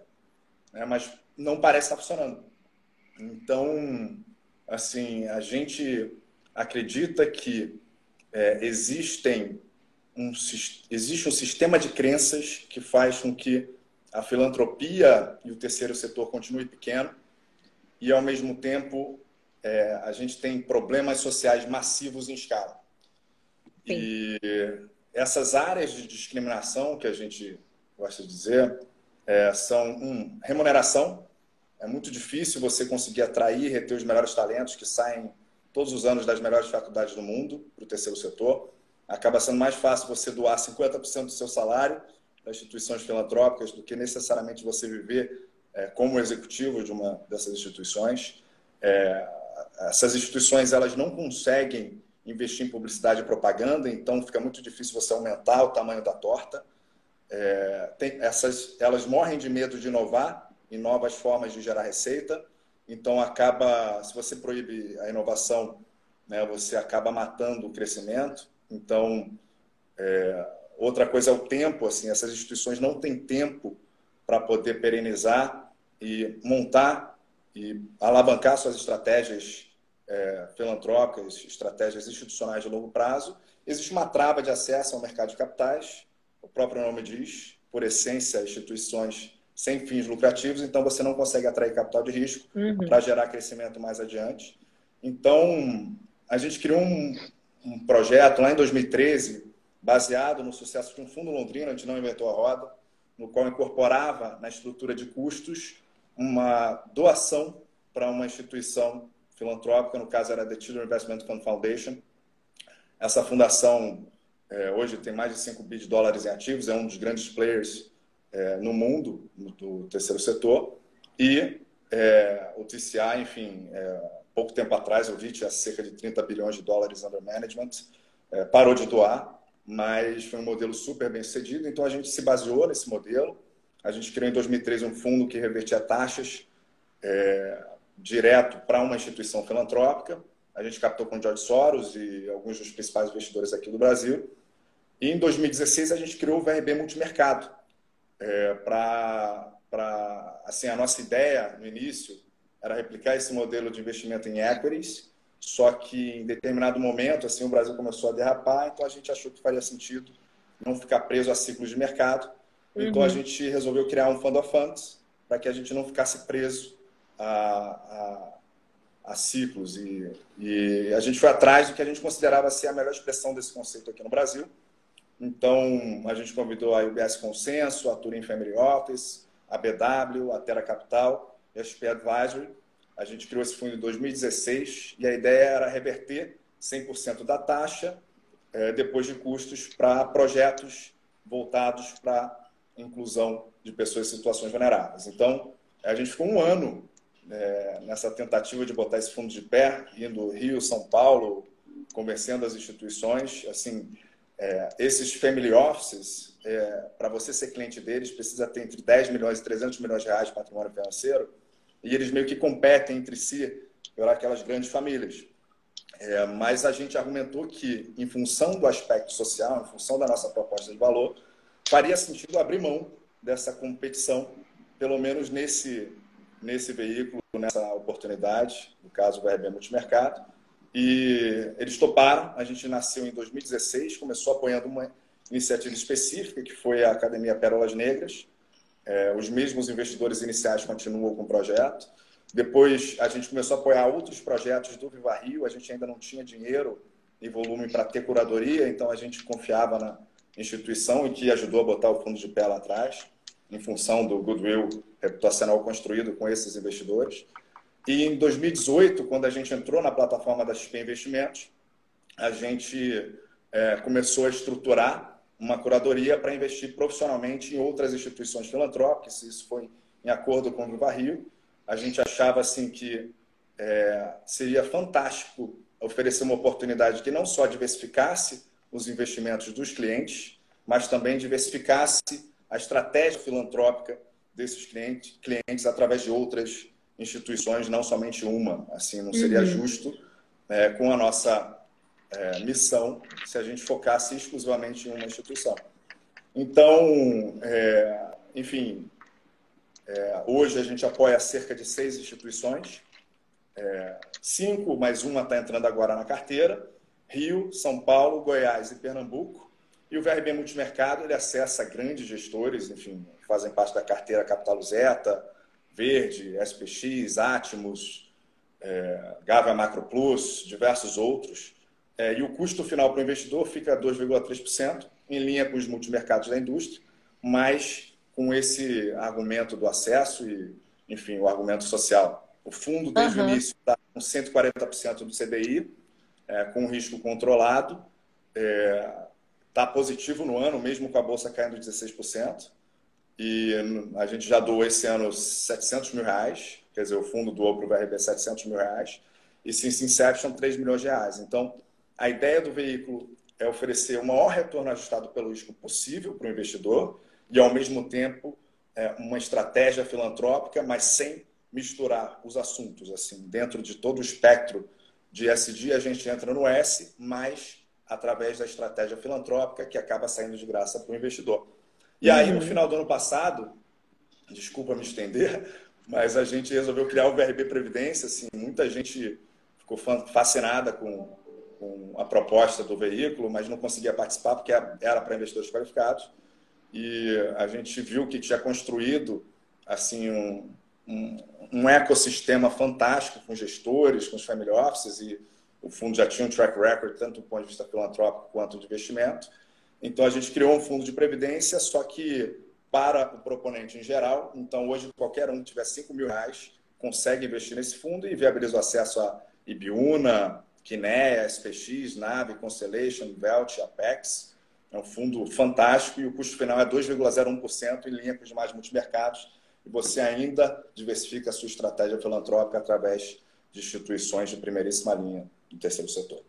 Né? Mas não parece estar funcionando. Então, assim, a gente acredita que existe um sistema de crenças que faz com que a filantropia e o terceiro setor continuem pequeno e, ao mesmo tempo, a gente tem problemas sociais massivos em escala. Sim. E essas áreas de discriminação que a gente gosta de dizer são, remuneração. É muito difícil você conseguir atrair e reter os melhores talentos que saem todos os anos das melhores faculdades do mundo para o terceiro setor. Acaba sendo mais fácil você doar 50% do seu salário para instituições filantrópicas do que necessariamente você viver como executivo de uma dessas instituições. Essas instituições elas não conseguem investir em publicidade e propaganda, então fica muito difícil você aumentar o tamanho da torta. Elas morrem de medo de inovar em novas formas de gerar receita, então se você proíbe a inovação, né, você acaba matando o crescimento. Então, outra coisa é o tempo, assim, essas instituições não têm tempo para poder perenizar e montar e alavancar suas estratégias filantrópicas, estratégias institucionais de longo prazo. Existe uma trava de acesso ao mercado de capitais, o próprio nome diz, por essência, instituições sem fins lucrativos, então você não consegue atrair capital de risco para gerar crescimento mais adiante. Então, a gente criou um projeto lá em 2013, baseado no sucesso de um fundo londrino, a gente não inventou a roda, no qual incorporava na estrutura de custos uma doação para uma instituição filantrópica, no caso era a The Children Investment Fund Foundation. Essa fundação hoje tem mais de 5 bi de dólares em ativos, é um dos grandes players no mundo, do terceiro setor. E o TCI, enfim, pouco tempo atrás, o VIT, tinha cerca de 30 bilhões de dólares under management, parou de doar, mas foi um modelo super bem sucedido, então a gente se baseou nesse modelo. A gente criou em 2013 um fundo que revertia taxas direto para uma instituição filantrópica. A gente captou com o George Soros e alguns dos principais investidores aqui do Brasil. E em 2016 a gente criou o VRB Multimercado. Assim, a nossa ideia no início era replicar esse modelo de investimento em equities, só que em determinado momento assim, o Brasil começou a derrapar, então a gente achou que faria sentido não ficar preso a ciclos de mercado. Então a gente resolveu criar um Fund of Funds para que a gente não ficasse preso a ciclos. E a gente foi atrás do que a gente considerava ser a melhor expressão desse conceito aqui no Brasil. Então, a gente convidou a UBS Consenso, a Turing Family Office, a BW, a Terra Capital e a XP Advisory. A gente criou esse fundo em 2016 e a ideia era reverter 100% da taxa, depois de custos, para projetos voltados para a inclusão de pessoas em situações vulneráveis. Então, a gente ficou um ano nessa tentativa de botar esse fundo de pé, indo Rio, São Paulo, convencendo as instituições. Assim, esses family offices, para você ser cliente deles, precisa ter entre 10 milhões e 300 milhões de reais de patrimônio financeiro, e eles meio que competem entre si por aquelas grandes famílias. Mas a gente argumentou que, em função do aspecto social, em função da nossa proposta de valor, faria sentido abrir mão dessa competição, pelo menos nesse veículo, nessa oportunidade, no caso o VRB Multimercado. E eles toparam. A gente nasceu em 2016, começou apoiando uma iniciativa específica, que foi a Academia Pérolas Negras. Os mesmos investidores iniciais continuam com o projeto. Depois a gente começou a apoiar outros projetos do Viva Rio. A gente ainda não tinha dinheiro e volume para ter curadoria, então a gente confiava na instituição e que ajudou a botar o fundo de pé lá atrás, em função do goodwill reputacional construído com esses investidores. E em 2018, quando a gente entrou na plataforma da XP Investimentos, a gente começou a estruturar uma curadoria para investir profissionalmente em outras instituições filantrópicas. Isso foi em acordo com o Viva Rio. A gente achava assim que seria fantástico oferecer uma oportunidade que não só diversificasse os investimentos dos clientes, mas também diversificasse a estratégia filantrópica desses clientes através de outras instituições, não somente uma. Assim, não seria justo com a nossa missão se a gente focasse exclusivamente em uma instituição. Então, enfim, hoje a gente apoia cerca de 6 instituições, 5, mais uma está entrando agora na carteira: Rio, São Paulo, Goiás e Pernambuco. E o VRB Multimercado, ele acessa grandes gestores, enfim, que fazem parte da carteira Capital Zeta, Verde, SPX, Atmos, Gávea Macro Plus, diversos outros. E o custo final para o investidor fica 2,3%, em linha com os multimercados da indústria, mas com esse argumento do acesso e, enfim, o argumento social. O fundo, desde o início, está com 140% do CDI, com risco controlado, está positivo no ano, mesmo com a bolsa caindo 16%. E a gente já doou esse ano 700 mil reais, quer dizer, o fundo doou para o VRB 700 mil reais, e since inception 3 milhões de reais. Então, a ideia do veículo é oferecer o maior retorno ajustado pelo risco possível para o investidor e, ao mesmo tempo, uma estratégia filantrópica, mas sem misturar os assuntos. Assim, dentro de todo o espectro de ESG, a gente entra no S, mas através da estratégia filantrópica, que acaba saindo de graça para o investidor. E aí, no final do ano passado, desculpa me estender, mas a gente resolveu criar o VRB Previdência. Assim, muita gente ficou fascinada com a proposta do veículo, mas não conseguia participar porque era para investidores qualificados. E a gente viu que tinha construído assim, um ecossistema fantástico com gestores, com os family offices, e o fundo já tinha um track record, tanto do ponto de vista filantrópico quanto de investimento. Então, a gente criou um fundo de previdência, só que para o proponente em geral. Então, hoje, qualquer um que tiver R$5.000 consegue investir nesse fundo e viabiliza o acesso a Ibiúna, Kinea, SPX, NAV, Constellation, Velt, Apex. É um fundo fantástico e o custo final é 2,01% em linha com os demais multimercados. E você ainda diversifica a sua estratégia filantrópica através de instituições de primeiríssima linha do terceiro setor.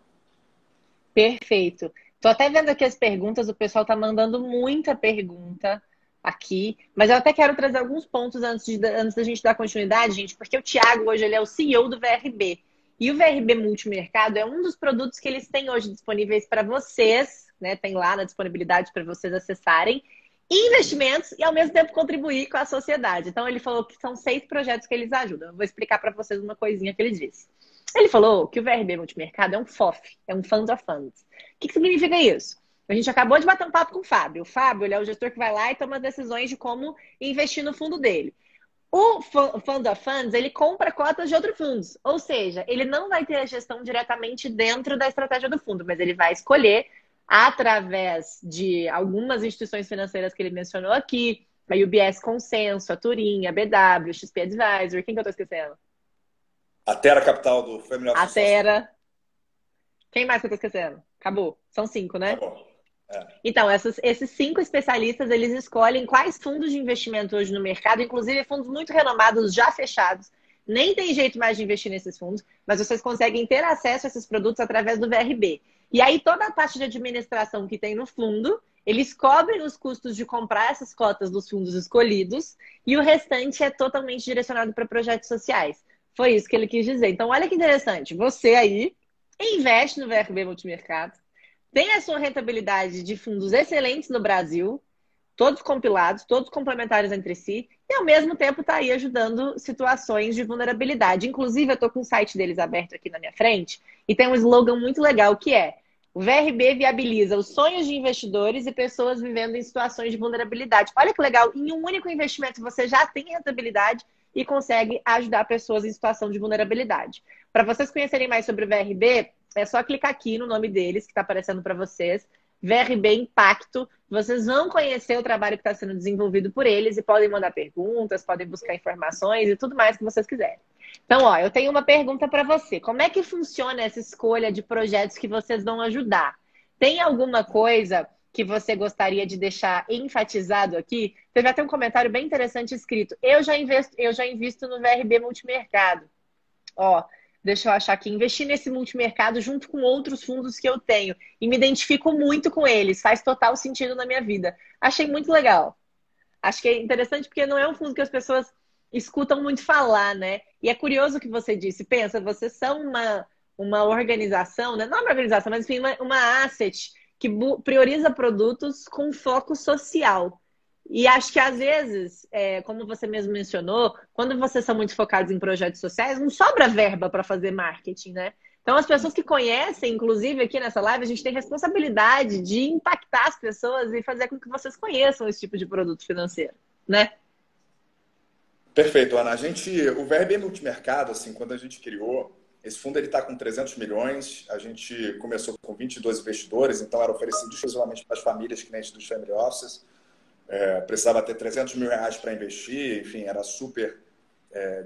Perfeito. Estou até vendo aqui as perguntas, o pessoal está mandando muita pergunta aqui, mas eu até quero trazer alguns pontos antes da gente dar continuidade, gente, porque o Thiago hoje ele é o CEO do VRB. E o VRB Multimercado é um dos produtos que eles têm hoje disponíveis para vocês, né? Tem lá na disponibilidade para vocês acessarem investimentos e ao mesmo tempo contribuir com a sociedade. Então ele falou que são 6 projetos que eles ajudam. Eu vou explicar para vocês uma coisinha que ele disse. Ele falou que o VRB Multimercado é um FOF, é um Fund of Funds. O que significa isso? A gente acabou de bater um papo com o Fábio. O Fábio ele é o gestor que vai lá e toma decisões de como investir no fundo dele. O Fund of Funds, ele compra cotas de outros fundos. Ou seja, ele não vai ter a gestão diretamente dentro da estratégia do fundo, mas ele vai escolher através de algumas instituições financeiras que ele mencionou aqui, a UBS Consenso, a Turim, a BW, XP Advisory, quem que eu tô esquecendo? A Terra Capital do Family Office. A Terra. Quem mais que eu tô esquecendo? Acabou. São 5, né? Acabou. Então, esses 5 especialistas, eles escolhem quais fundos de investimento hoje no mercado, inclusive fundos muito renomados, já fechados. Nem tem jeito mais de investir nesses fundos, mas vocês conseguem ter acesso a esses produtos através do VRB. E aí, toda a taxa de administração que tem no fundo, eles cobrem os custos de comprar essas cotas dos fundos escolhidos e o restante é totalmente direcionado para projetos sociais. Foi isso que ele quis dizer. Então, olha que interessante. Você aí investe no VRB Multimercado, tem a sua rentabilidade de fundos excelentes no Brasil, todos compilados, todos complementares entre si, e ao mesmo tempo está aí ajudando situações de vulnerabilidade. Inclusive, eu estou com o site deles aberto aqui na minha frente, e tem um slogan muito legal que é: o VRB viabiliza os sonhos de investidores e pessoas vivendo em situações de vulnerabilidade. Olha que legal, em um único investimento você já tem rentabilidade e consegue ajudar pessoas em situação de vulnerabilidade. Para vocês conhecerem mais sobre o VRB, é só clicar aqui no nome deles, que está aparecendo para vocês, VRB Impacto. Vocês vão conhecer o trabalho que está sendo desenvolvido por eles e podem mandar perguntas, podem buscar informações e tudo mais que vocês quiserem. Então, ó, eu tenho uma pergunta para você. Como é que funciona essa escolha de projetos que vocês vão ajudar? Tem alguma coisa que você gostaria de deixar enfatizado aqui? Teve até um comentário bem interessante escrito: eu já invisto no VRB Multimercado. Ó, deixa eu achar aqui. Investi nesse multimercado junto com outros fundos que eu tenho e me identifico muito com eles. Faz total sentido na minha vida. Achei muito legal. Acho que é interessante porque não é um fundo que as pessoas escutam muito falar, né? E é curioso o que você disse. Pensa, vocês são uma organização, né? Não uma organização, mas enfim, uma asset que prioriza produtos com foco social. E acho que às vezes, como você mesmo mencionou, quando vocês são muito focados em projetos sociais, não sobra verba para fazer marketing, né? Então as pessoas que conhecem, inclusive aqui nessa live, a gente tem responsabilidade de impactar as pessoas e fazer com que vocês conheçam esse tipo de produto financeiro, né? Perfeito, Ana. O VRB Multimercado, assim, quando a gente criou, esse fundo está com 300 milhões, a gente começou com 22 investidores, então era oferecido exclusivamente para as famílias clientes dos family offices. Precisava ter R$300 mil para investir, enfim, era super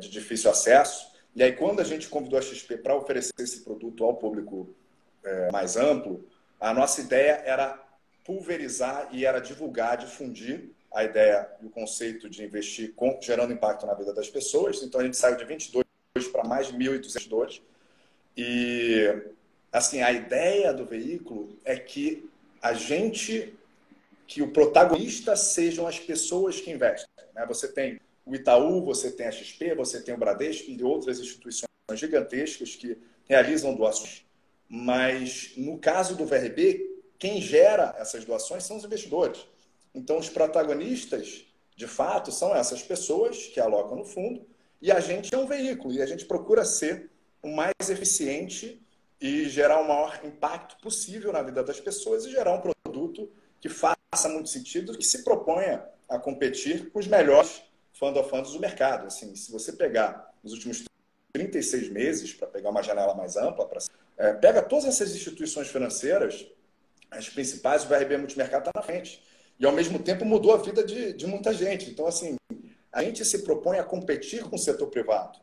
de difícil acesso. E aí, quando a gente convidou a XP para oferecer esse produto ao público mais amplo, a nossa ideia era pulverizar e era divulgar, difundir a ideia e o conceito de investir gerando impacto na vida das pessoas. Então, a gente saiu de 22 para mais de 1.200 investidores. E, assim, a ideia do veículo é que o protagonista sejam as pessoas que investem, né? Você tem o Itaú, você tem a XP, você tem o Bradesco e outras instituições gigantescas que realizam doações. Mas, no caso do VRB, quem gera essas doações são os investidores. Então, os protagonistas de fato, são essas pessoas que alocam no fundo e a gente é um veículo e a gente procura ser o mais eficiente e gerar o maior impacto possível na vida das pessoas e gerar um produto que faça muito sentido, que se proponha a competir com os melhores fund of funds do mercado. Assim, se você pegar os últimos 36 meses, para pegar uma janela mais ampla, pega todas essas instituições financeiras, as principais, o VRB Multimercado está na frente. E, ao mesmo tempo, mudou a vida de muita gente. Então, assim, a gente se propõe a competir com o setor privado.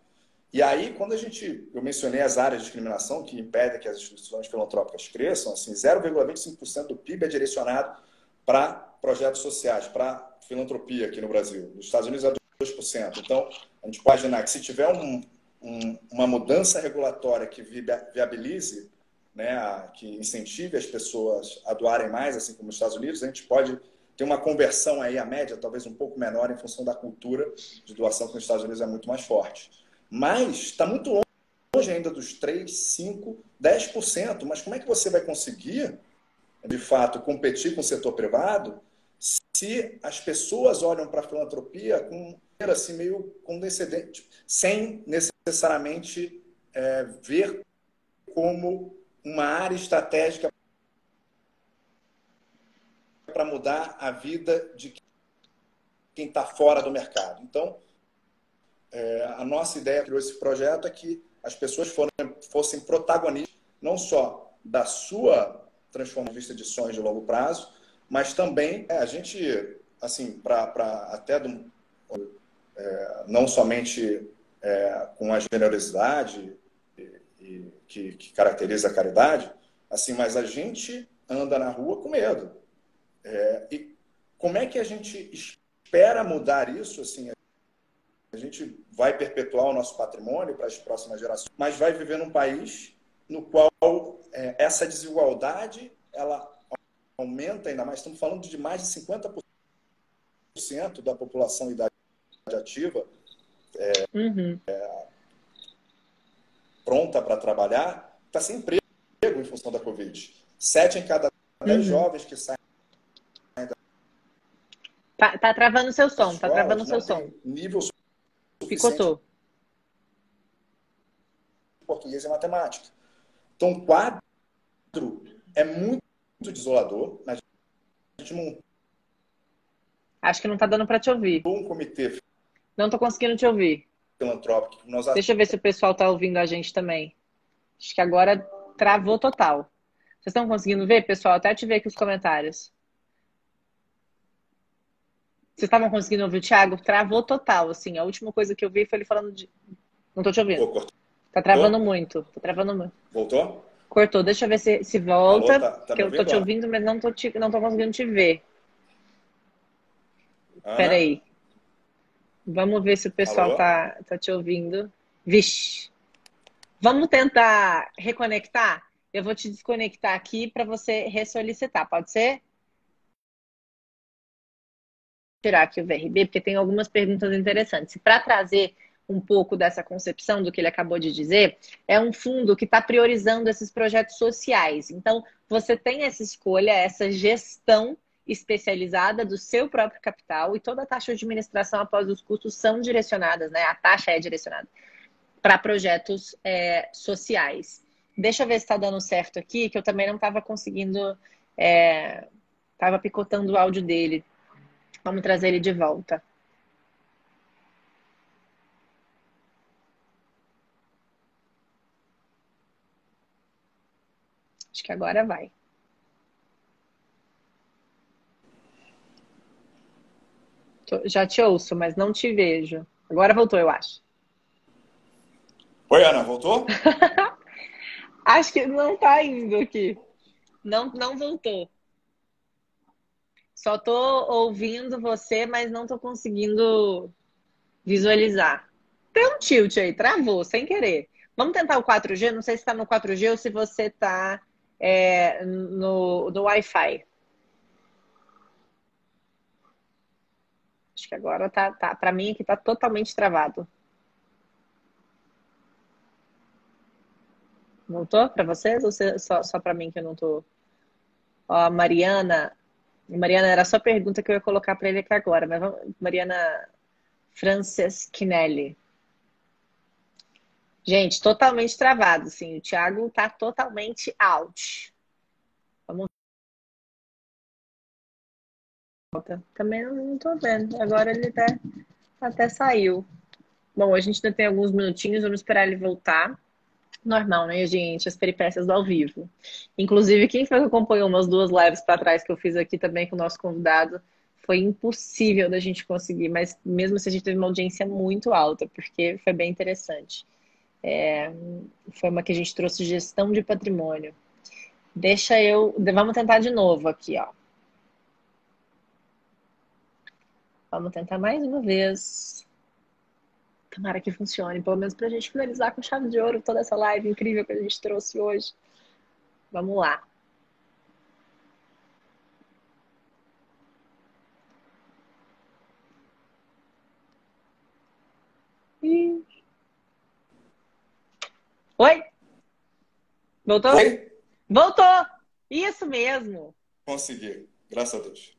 E aí, quando eu mencionei as áreas de discriminação que impedem que as instituições filantrópicas cresçam, assim, 0,25% do PIB é direcionado para projetos sociais, para filantropia aqui no Brasil. Nos Estados Unidos é 2%. Então, a gente pode imaginar que se tiver uma mudança regulatória que viabilize, né, que incentive as pessoas a doarem mais, assim como nos Estados Unidos, a gente pode ter uma conversão aí, a média, talvez um pouco menor em função da cultura de doação que nos Estados Unidos é muito mais forte. Mas está muito longe ainda dos 3, 5, 10%. Mas como é que você vai conseguir, de fato, competir com o setor privado se as pessoas olham para a filantropia com assim, meio condescendente, sem necessariamente ver como uma área estratégica para mudar a vida de quem está fora do mercado. Então, a nossa ideia criou esse projeto é que as pessoas fossem protagonistas não só da sua transformação de sonhos de longo prazo, mas também a gente, assim, até não somente com a generosidade que caracteriza a caridade, assim, mas a gente anda na rua com medo. E como é que a gente espera mudar isso? Assim, a gente vai perpetuar o nosso patrimônio para as próximas gerações, mas vai viver num país no qual essa desigualdade ela aumenta ainda mais. Estamos falando de mais de 50% da população em idade ativa pronta para trabalhar, está sem emprego em função da Covid. 7 em cada 10 jovens que saem Tá travando seu som, tá travando seu não som. tem nível Picotou. De português e matemática. Então, o quadro é muito desolador. A gente montou Acho que não tá dando para te ouvir. um comitê Não tô conseguindo te ouvir. filantrópico. Deixa eu ver se o pessoal tá ouvindo a gente também. Acho que agora travou total. Vocês estão conseguindo ver, pessoal? Até te ver aqui os comentários. Vocês estavam conseguindo ouvir o Thiago? Travou total, assim. A última coisa que eu vi foi ele falando de... Não tô te ouvindo. Tá travando muito. Tá travando muito. Voltou? Cortou. Deixa eu ver se volta. Alô, tá que eu tô te ouvindo, mas não tô conseguindo te ver. Peraí. Vamos ver se o pessoal tá te ouvindo. Vixe. Vamos tentar reconectar? Eu vou te desconectar aqui para você ressolicitar. Pode ser? Tirar aqui o VRB, porque tem algumas perguntas interessantes. Para trazer um pouco dessa concepção do que ele acabou de dizer, é um fundo que está priorizando esses projetos sociais. Então, você tem essa escolha, essa gestão especializada do seu próprio capital e toda a taxa de administração após os custos são direcionadas, né? A taxa é direcionada para projetos sociais. Deixa eu ver se está dando certo aqui, que eu também não estava conseguindo... Estava picotando o áudio dele. Vamos trazer ele de volta. Acho que agora vai. Já te ouço, mas não te vejo. Agora voltou, eu acho. Oi, Ana, voltou? Acho que não tá indo aqui. Não voltou. Só tô ouvindo você, mas não tô conseguindo visualizar. Tem um tilt aí, travou, sem querer. Vamos tentar o 4G? Não sei se tá no 4G ou se você tá no Wi-Fi. Acho que agora tá para mim aqui tá totalmente travado. Voltou para vocês ou só para mim que eu não tô? Ó, a Mariana Mariana, era a sua pergunta que eu ia colocar para ele aqui agora, mas vamos, Mariana Franceschinelli. Gente, totalmente travado, sim. O Thiago tá totalmente out. Vamos. Também não tô vendo. Agora ele até saiu. Bom, a gente ainda tem alguns minutinhos, vamos esperar ele voltar. Normal, né, gente? As peripécias do ao vivo. Inclusive, quem foi que acompanhou umas 2 lives para trás que eu fiz aqui também com o nosso convidado, foi impossível da gente conseguir, mas mesmo assim a gente teve uma audiência muito alta, porque foi bem interessante. Foi uma que a gente trouxe gestão de patrimônio. Vamos tentar de novo aqui, ó. Vamos tentar mais uma vez. Tomara que funcione, pelo menos pra gente finalizar com chave de ouro toda essa live incrível que a gente trouxe hoje. Vamos lá. Oi? Voltou? Oi? Voltou! Isso mesmo! Consegui, graças a Deus.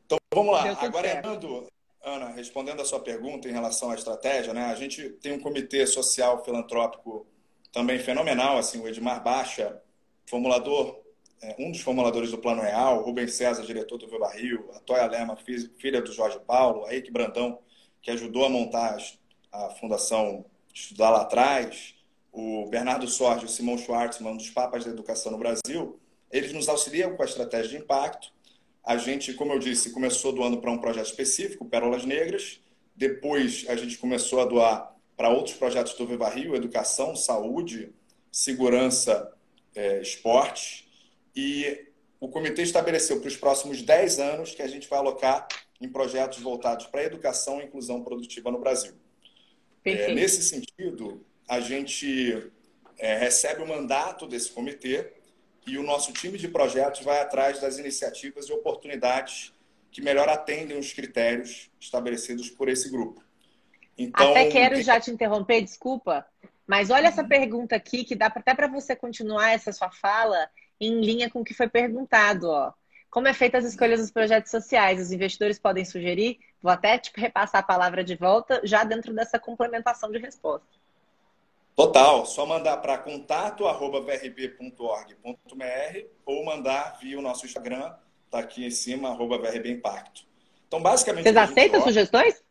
Então, vamos lá. Deu tudo Agora, certo. Ana, respondendo a sua pergunta em relação à estratégia, né? A gente tem um comitê social filantrópico também fenomenal, assim, o Edmar Baixa, formulador, um dos formuladores do Plano Real, Rubens César, diretor do Viva Rio, a Toya Lema, filha do Jorge Paulo, a Eike Brandão, que ajudou a montar a Fundação Estudar lá atrás, o Bernardo Sorge e o Simão Schwartzman, um dos papas da educação no Brasil, eles nos auxiliam com a estratégia de impacto. A gente, como eu disse, começou doando para um projeto específico, Pérolas Negras. Depois, a gente começou a doar para outros projetos do Viva Rio, educação, saúde, segurança, esporte. E o comitê estabeleceu para os próximos 10 anos que a gente vai alocar em projetos voltados para a educação e inclusão produtiva no Brasil. Nesse sentido, a gente recebe o mandato desse comitê e o nosso time de projetos vai atrás das iniciativas e oportunidades que melhor atendem os critérios estabelecidos por esse grupo. Então, até quero já te interromper, desculpa, mas olha essa pergunta aqui, que dá até para você continuar essa sua fala em linha com o que foi perguntado, ó. Como é feita as escolhas dos projetos sociais? Os investidores podem sugerir? Vou até repassar a palavra de volta, já dentro dessa complementação de resposta. Total, só mandar para contato@vrb.org.br ou mandar via o nosso Instagram, tá aqui em cima, @VRBimpacto. Então, basicamente... Vocês aceitam sugestões?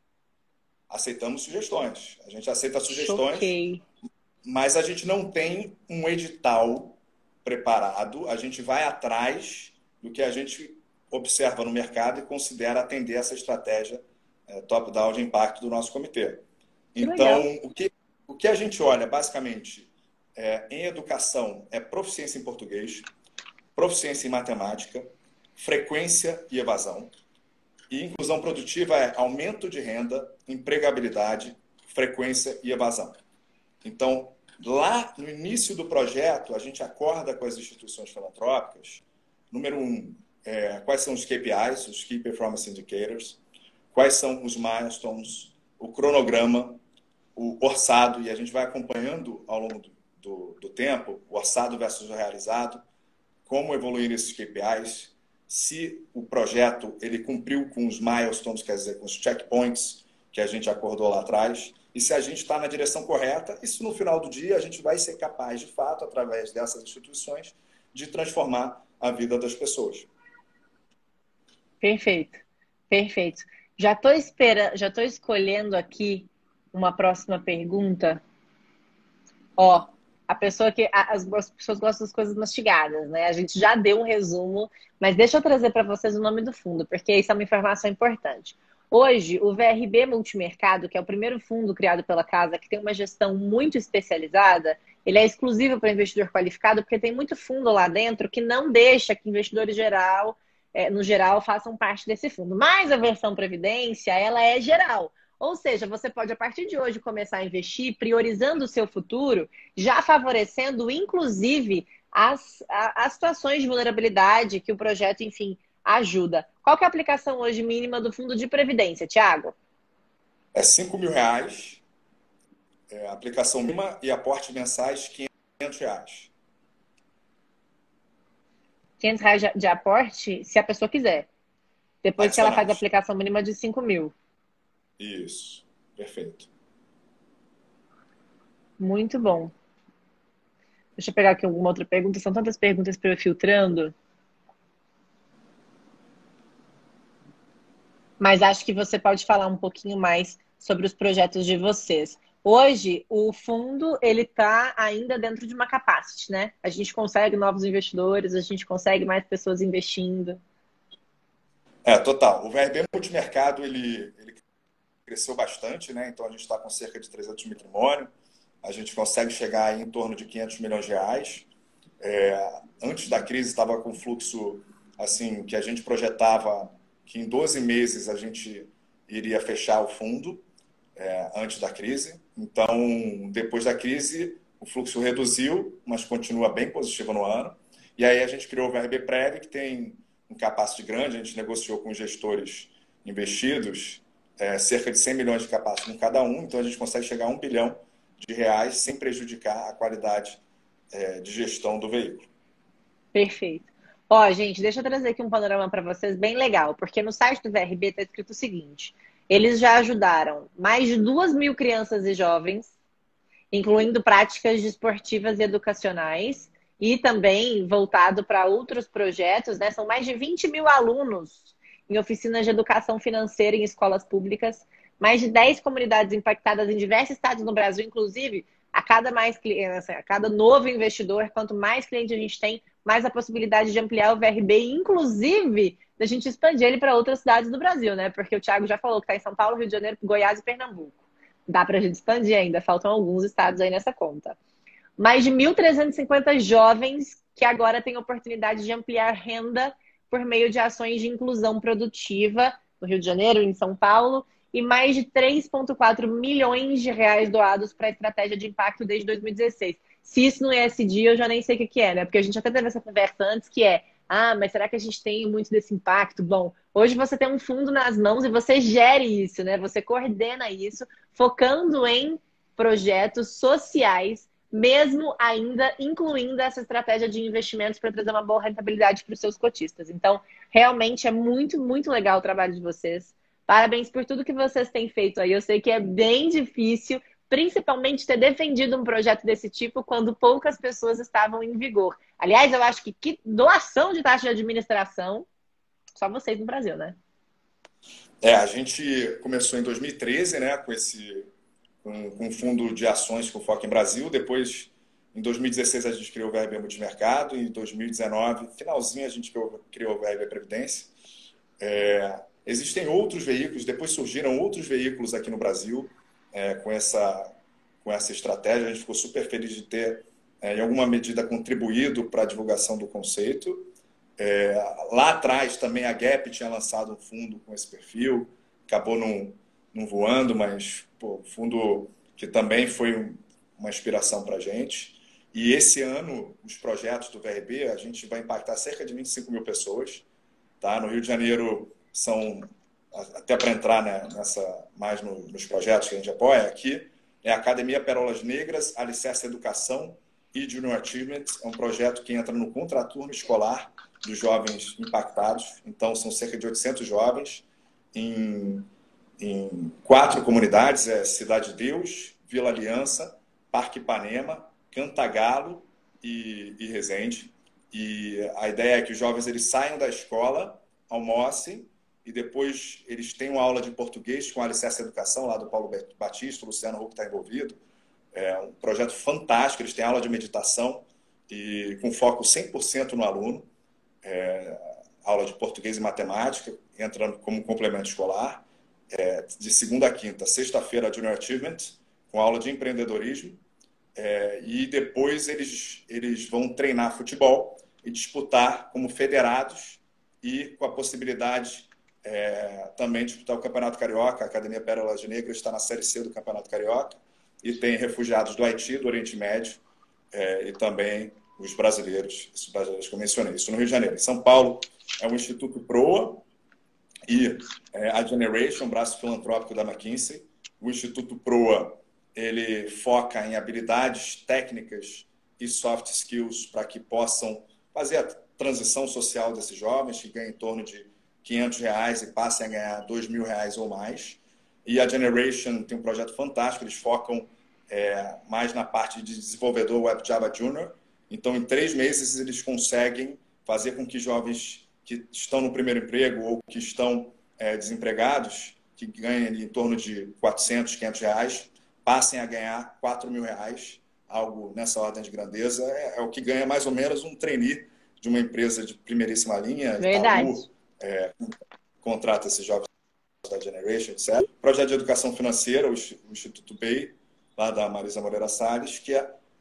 Aceitamos sugestões. A gente aceita sugestões, Choquei. mas a gente não tem um edital preparado. A gente vai atrás do que a gente observa no mercado e considera atender essa estratégia top-down de impacto do nosso comitê. Então, o que a gente olha, basicamente, em educação é proficiência em português, proficiência em matemática, frequência e evasão. E inclusão produtiva é aumento de renda, empregabilidade, frequência e evasão. Então, lá no início do projeto, a gente acorda com as instituições filantrópicas. Número 1, quais são os KPIs, os Key Performance Indicators, quais são os milestones, o cronograma, o orçado, e a gente vai acompanhando ao longo do tempo, o orçado versus o realizado, como evoluir esses KPIs, se o projeto ele cumpriu com os milestones, quer dizer, com os checkpoints que a gente acordou lá atrás, e se a gente está na direção correta, e se no final do dia a gente vai ser capaz, de fato, através dessas instituições, de transformar a vida das pessoas. Perfeito, perfeito. Já estou escolhendo aqui uma próxima pergunta. Ó, as pessoas gostam das coisas mastigadas, né? A gente já deu um resumo, mas deixa eu trazer para vocês o nome do fundo, porque isso é uma informação importante. Hoje, o VRB Multimercado, que é o primeiro fundo criado pela casa, que tem uma gestão muito especializada, ele é exclusivo para investidor qualificado, porque tem muito fundo lá dentro que não deixa que investidores no geral, façam parte desse fundo. Mas a versão Previdência, ela é geral. Ou seja, você pode, a partir de hoje, começar a investir priorizando o seu futuro, já favorecendo, inclusive, as situações de vulnerabilidade que o projeto, enfim, ajuda. Qual que é a aplicação hoje mínima do fundo de previdência, Thiago? É R$5.000, aplicação mínima e aporte mensais R$500. R$500 de aporte, se a pessoa quiser. Depois que ela faz a adicionais. aplicação mínima de 5 mil. Isso, perfeito. Muito bom. Deixa eu pegar aqui alguma outra pergunta. São tantas perguntas para eu ir filtrando. Mas acho que você pode falar um pouquinho mais sobre os projetos de vocês. Hoje, o fundo ele está ainda dentro de uma capacity, né? A gente consegue novos investidores, a gente consegue mais pessoas investindo. Total. O VRB multimercado, ele cresceu bastante, né? Então, a gente está com cerca de 300 mil patrimônio. A gente consegue chegar aí em torno de 500 milhões de reais. Antes da crise, estava com fluxo assim que a gente projetava que em 12 meses a gente iria fechar o fundo, antes da crise. Então, depois da crise, o fluxo reduziu, mas continua bem positivo no ano. E aí a gente criou o VRB Prev, que tem um capacity grande. A gente negociou com os gestores investidos cerca de 100 milhões de capacity em cada um. Então, a gente consegue chegar a 1 bilhão de reais sem prejudicar a qualidade de gestão do veículo. Perfeito. Ó, gente, deixa eu trazer aqui um panorama para vocês bem legal, porque no site do VRB está escrito o seguinte: eles já ajudaram mais de 2.000 crianças e jovens, incluindo práticas desportivas e educacionais, e também voltado para outros projetos, né? São mais de 20 mil alunos em oficinas de educação financeira em escolas públicas, mais de 10 comunidades impactadas em diversos estados no Brasil, inclusive. A cada novo investidor, quanto mais cliente a gente tem, mais a possibilidade de ampliar o VRB, inclusive da gente expandir ele para outras cidades do Brasil, né? Porque o Thiago já falou que está em São Paulo, Rio de Janeiro, Goiás e Pernambuco. Dá para a gente expandir ainda, faltam alguns estados aí nessa conta. Mais de 1.350 jovens que agora têm oportunidade de ampliar renda por meio de ações de inclusão produtiva no Rio de Janeiro, em São Paulo, e mais de 3,4 milhões de reais doados para a estratégia de impacto desde 2016. Se isso não é ESG, eu já nem sei o que é, né? Porque a gente até teve essa conversa antes, que é, mas será que a gente tem muito desse impacto? Bom, hoje você tem um fundo nas mãos e você gere isso, né? Você coordena isso, focando em projetos sociais, mesmo ainda incluindo essa estratégia de investimentos para trazer uma boa rentabilidade para os seus cotistas. Então, realmente é muito, muito legal o trabalho de vocês. Parabéns por tudo que vocês têm feito aí. Eu sei que é bem difícil, principalmente ter defendido um projeto desse tipo quando poucas pessoas estavam em vigor. Aliás, eu acho que doação de taxa de administração, só vocês no Brasil, né? A gente começou em 2013, né, com um fundo de ações com foco em Brasil. Depois, em 2016, a gente criou o VRB Multimercado. Em 2019, finalzinho, a gente criou o VRB Previdência. Existem outros veículos, depois surgiram outros veículos aqui no Brasil com essa estratégia. A gente ficou super feliz de ter, em alguma medida, contribuído para a divulgação do conceito. Lá atrás, também a Gap tinha lançado um fundo com esse perfil, acabou não voando, mas fundo que também foi uma inspiração para a gente. E esse ano, os projetos do VRB, a gente vai impactar cerca de 25 mil pessoas. Tá? No Rio de Janeiro, até para entrar, né, mais nos projetos que a gente apoia aqui, é a Academia Pérolas Negras, Alicerce Educação e Junior Achievement. É um projeto que entra no contraturno escolar dos jovens impactados. Então, são cerca de 800 jovens em 4 comunidades: Cidade de Deus, Vila Aliança, Parque Ipanema, Cantagalo e Resende. E a ideia é que os jovens eles saiam da escola, almocem, e depois eles têm uma aula de português com a Alicerce Educação, lá do Paulo Batista, o Luciano Huck está envolvido. É um projeto fantástico, eles têm aula de meditação e com foco 100% no aluno. Aula de português e matemática, entrando como complemento escolar. De segunda a quinta, sexta-feira, Junior Achievement, com aula de empreendedorismo. E depois eles vão treinar futebol e disputar como federados e com a possibilidade também de disputar o Campeonato Carioca. A Academia Pérolas Negras está na Série C do Campeonato Carioca e tem refugiados do Haiti, do Oriente Médio e também os brasileiros, esses brasileiros que eu mencionei. Isso no Rio de Janeiro. Em São Paulo é o Instituto Proa e a Generation, braço filantrópico da McKinsey. O Instituto Proa ele foca em habilidades técnicas e soft skills para que possam fazer a transição social desses jovens, que ganham em torno de R$ 500 e passem a ganhar R$ 2.000 ou mais. E a Generation tem um projeto fantástico, eles focam mais na parte de desenvolvedor Web Java Junior. Então, em 3 meses, eles conseguem fazer com que jovens que estão no primeiro emprego ou que estão desempregados, que ganham em torno de R$ 400, R$ 500, passem a ganhar R$ 4.000, algo nessa ordem de grandeza. É o que ganha mais ou menos um trainee de uma empresa de primeiríssima linha. Verdade. Itaú contrata esses jovens da Generation, etc. Projeto de educação financeira, o Instituto BEI, lá da Marisa Moreira Salles,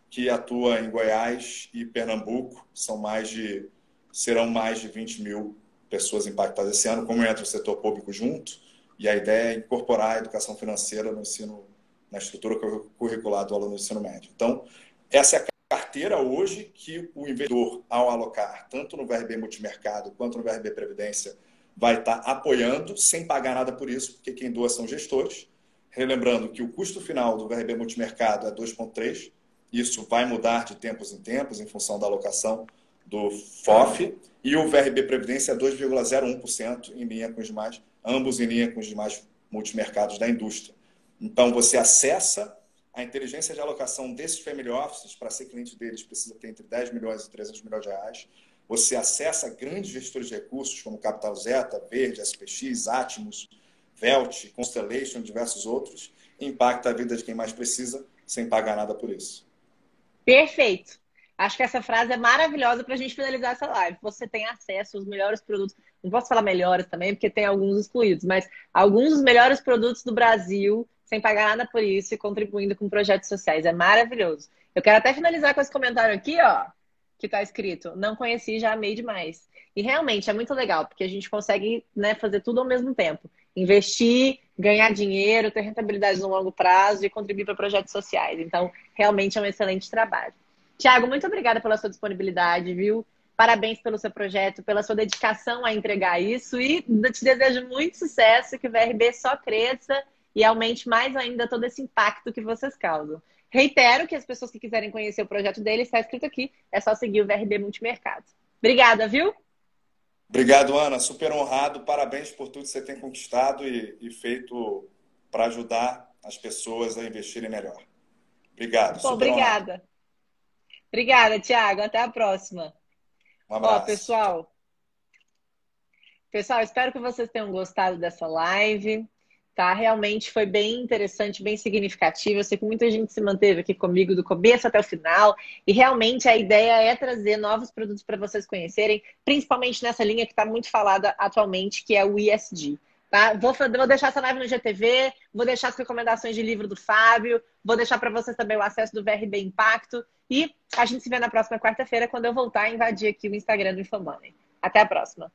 que atua em Goiás e Pernambuco. Serão mais de 20 mil pessoas impactadas esse ano, como entra o setor público junto, e a ideia é incorporar a educação financeira no ensino, na estrutura curricular do aluno do ensino médio. Então, essa é a carteira hoje que o investidor, ao alocar tanto no VRB Multimercado quanto no VRB Previdência, vai estar apoiando sem pagar nada por isso, porque quem doa são gestores. Relembrando que o custo final do VRB Multimercado é 2,3%. Isso vai mudar de tempos em tempos em função da alocação do FOF. E o VRB Previdência é 2,01% em linha com os demais, ambos em linha com os demais multimercados da indústria. Então, você acessa a inteligência de alocação desses family offices. Para ser cliente deles, precisa ter entre 10 milhões e 300 milhões de reais. Você acessa grandes gestores de recursos, como Capital Zeta, Verde, SPX, Atmos, Velt, Constellation, diversos outros, e impacta a vida de quem mais precisa, sem pagar nada por isso. Perfeito. Acho que essa frase é maravilhosa para a gente finalizar essa live. Você tem acesso aos melhores produtos. Não posso falar melhores também, porque tem alguns excluídos, mas alguns dos melhores produtos do Brasil, sem pagar nada por isso e contribuindo com projetos sociais. É maravilhoso. Eu quero até finalizar com esse comentário aqui, ó, que está escrito: não conheci, já amei demais. E realmente é muito legal, porque a gente consegue, né, fazer tudo ao mesmo tempo. Investir, ganhar dinheiro, ter rentabilidade no longo prazo e contribuir para projetos sociais. Então, realmente é um excelente trabalho. Tiago, muito obrigada pela sua disponibilidade, viu? Parabéns pelo seu projeto, pela sua dedicação a entregar isso, e te desejo muito sucesso, que o VRB só cresça e aumente mais ainda todo esse impacto que vocês causam. Reitero que as pessoas que quiserem conhecer o projeto dele, está escrito aqui, é só seguir o VRB Multimercado. Obrigada, viu? Obrigado, Ana. Super honrado. Parabéns por tudo que você tem conquistado e feito para ajudar as pessoas a investirem melhor. Obrigado. Pô, obrigada. Honrado. Obrigada, Tiago. Até a próxima. Um abraço. Ó, pessoal, espero que vocês tenham gostado dessa live. Tá? Realmente foi bem interessante, bem significativo. Eu sei que muita gente se manteve aqui comigo do começo até o final. E realmente a ideia é trazer novos produtos para vocês conhecerem, principalmente nessa linha que está muito falada atualmente, que é o ESG. Tá? Vou deixar essa live no GTV, vou deixar as recomendações de livro do Fábio, vou deixar para vocês também o acesso do VRB Impacto. E a gente se vê na próxima quarta-feira, quando eu voltar a invadir aqui o Instagram do InfoMoney. Até a próxima!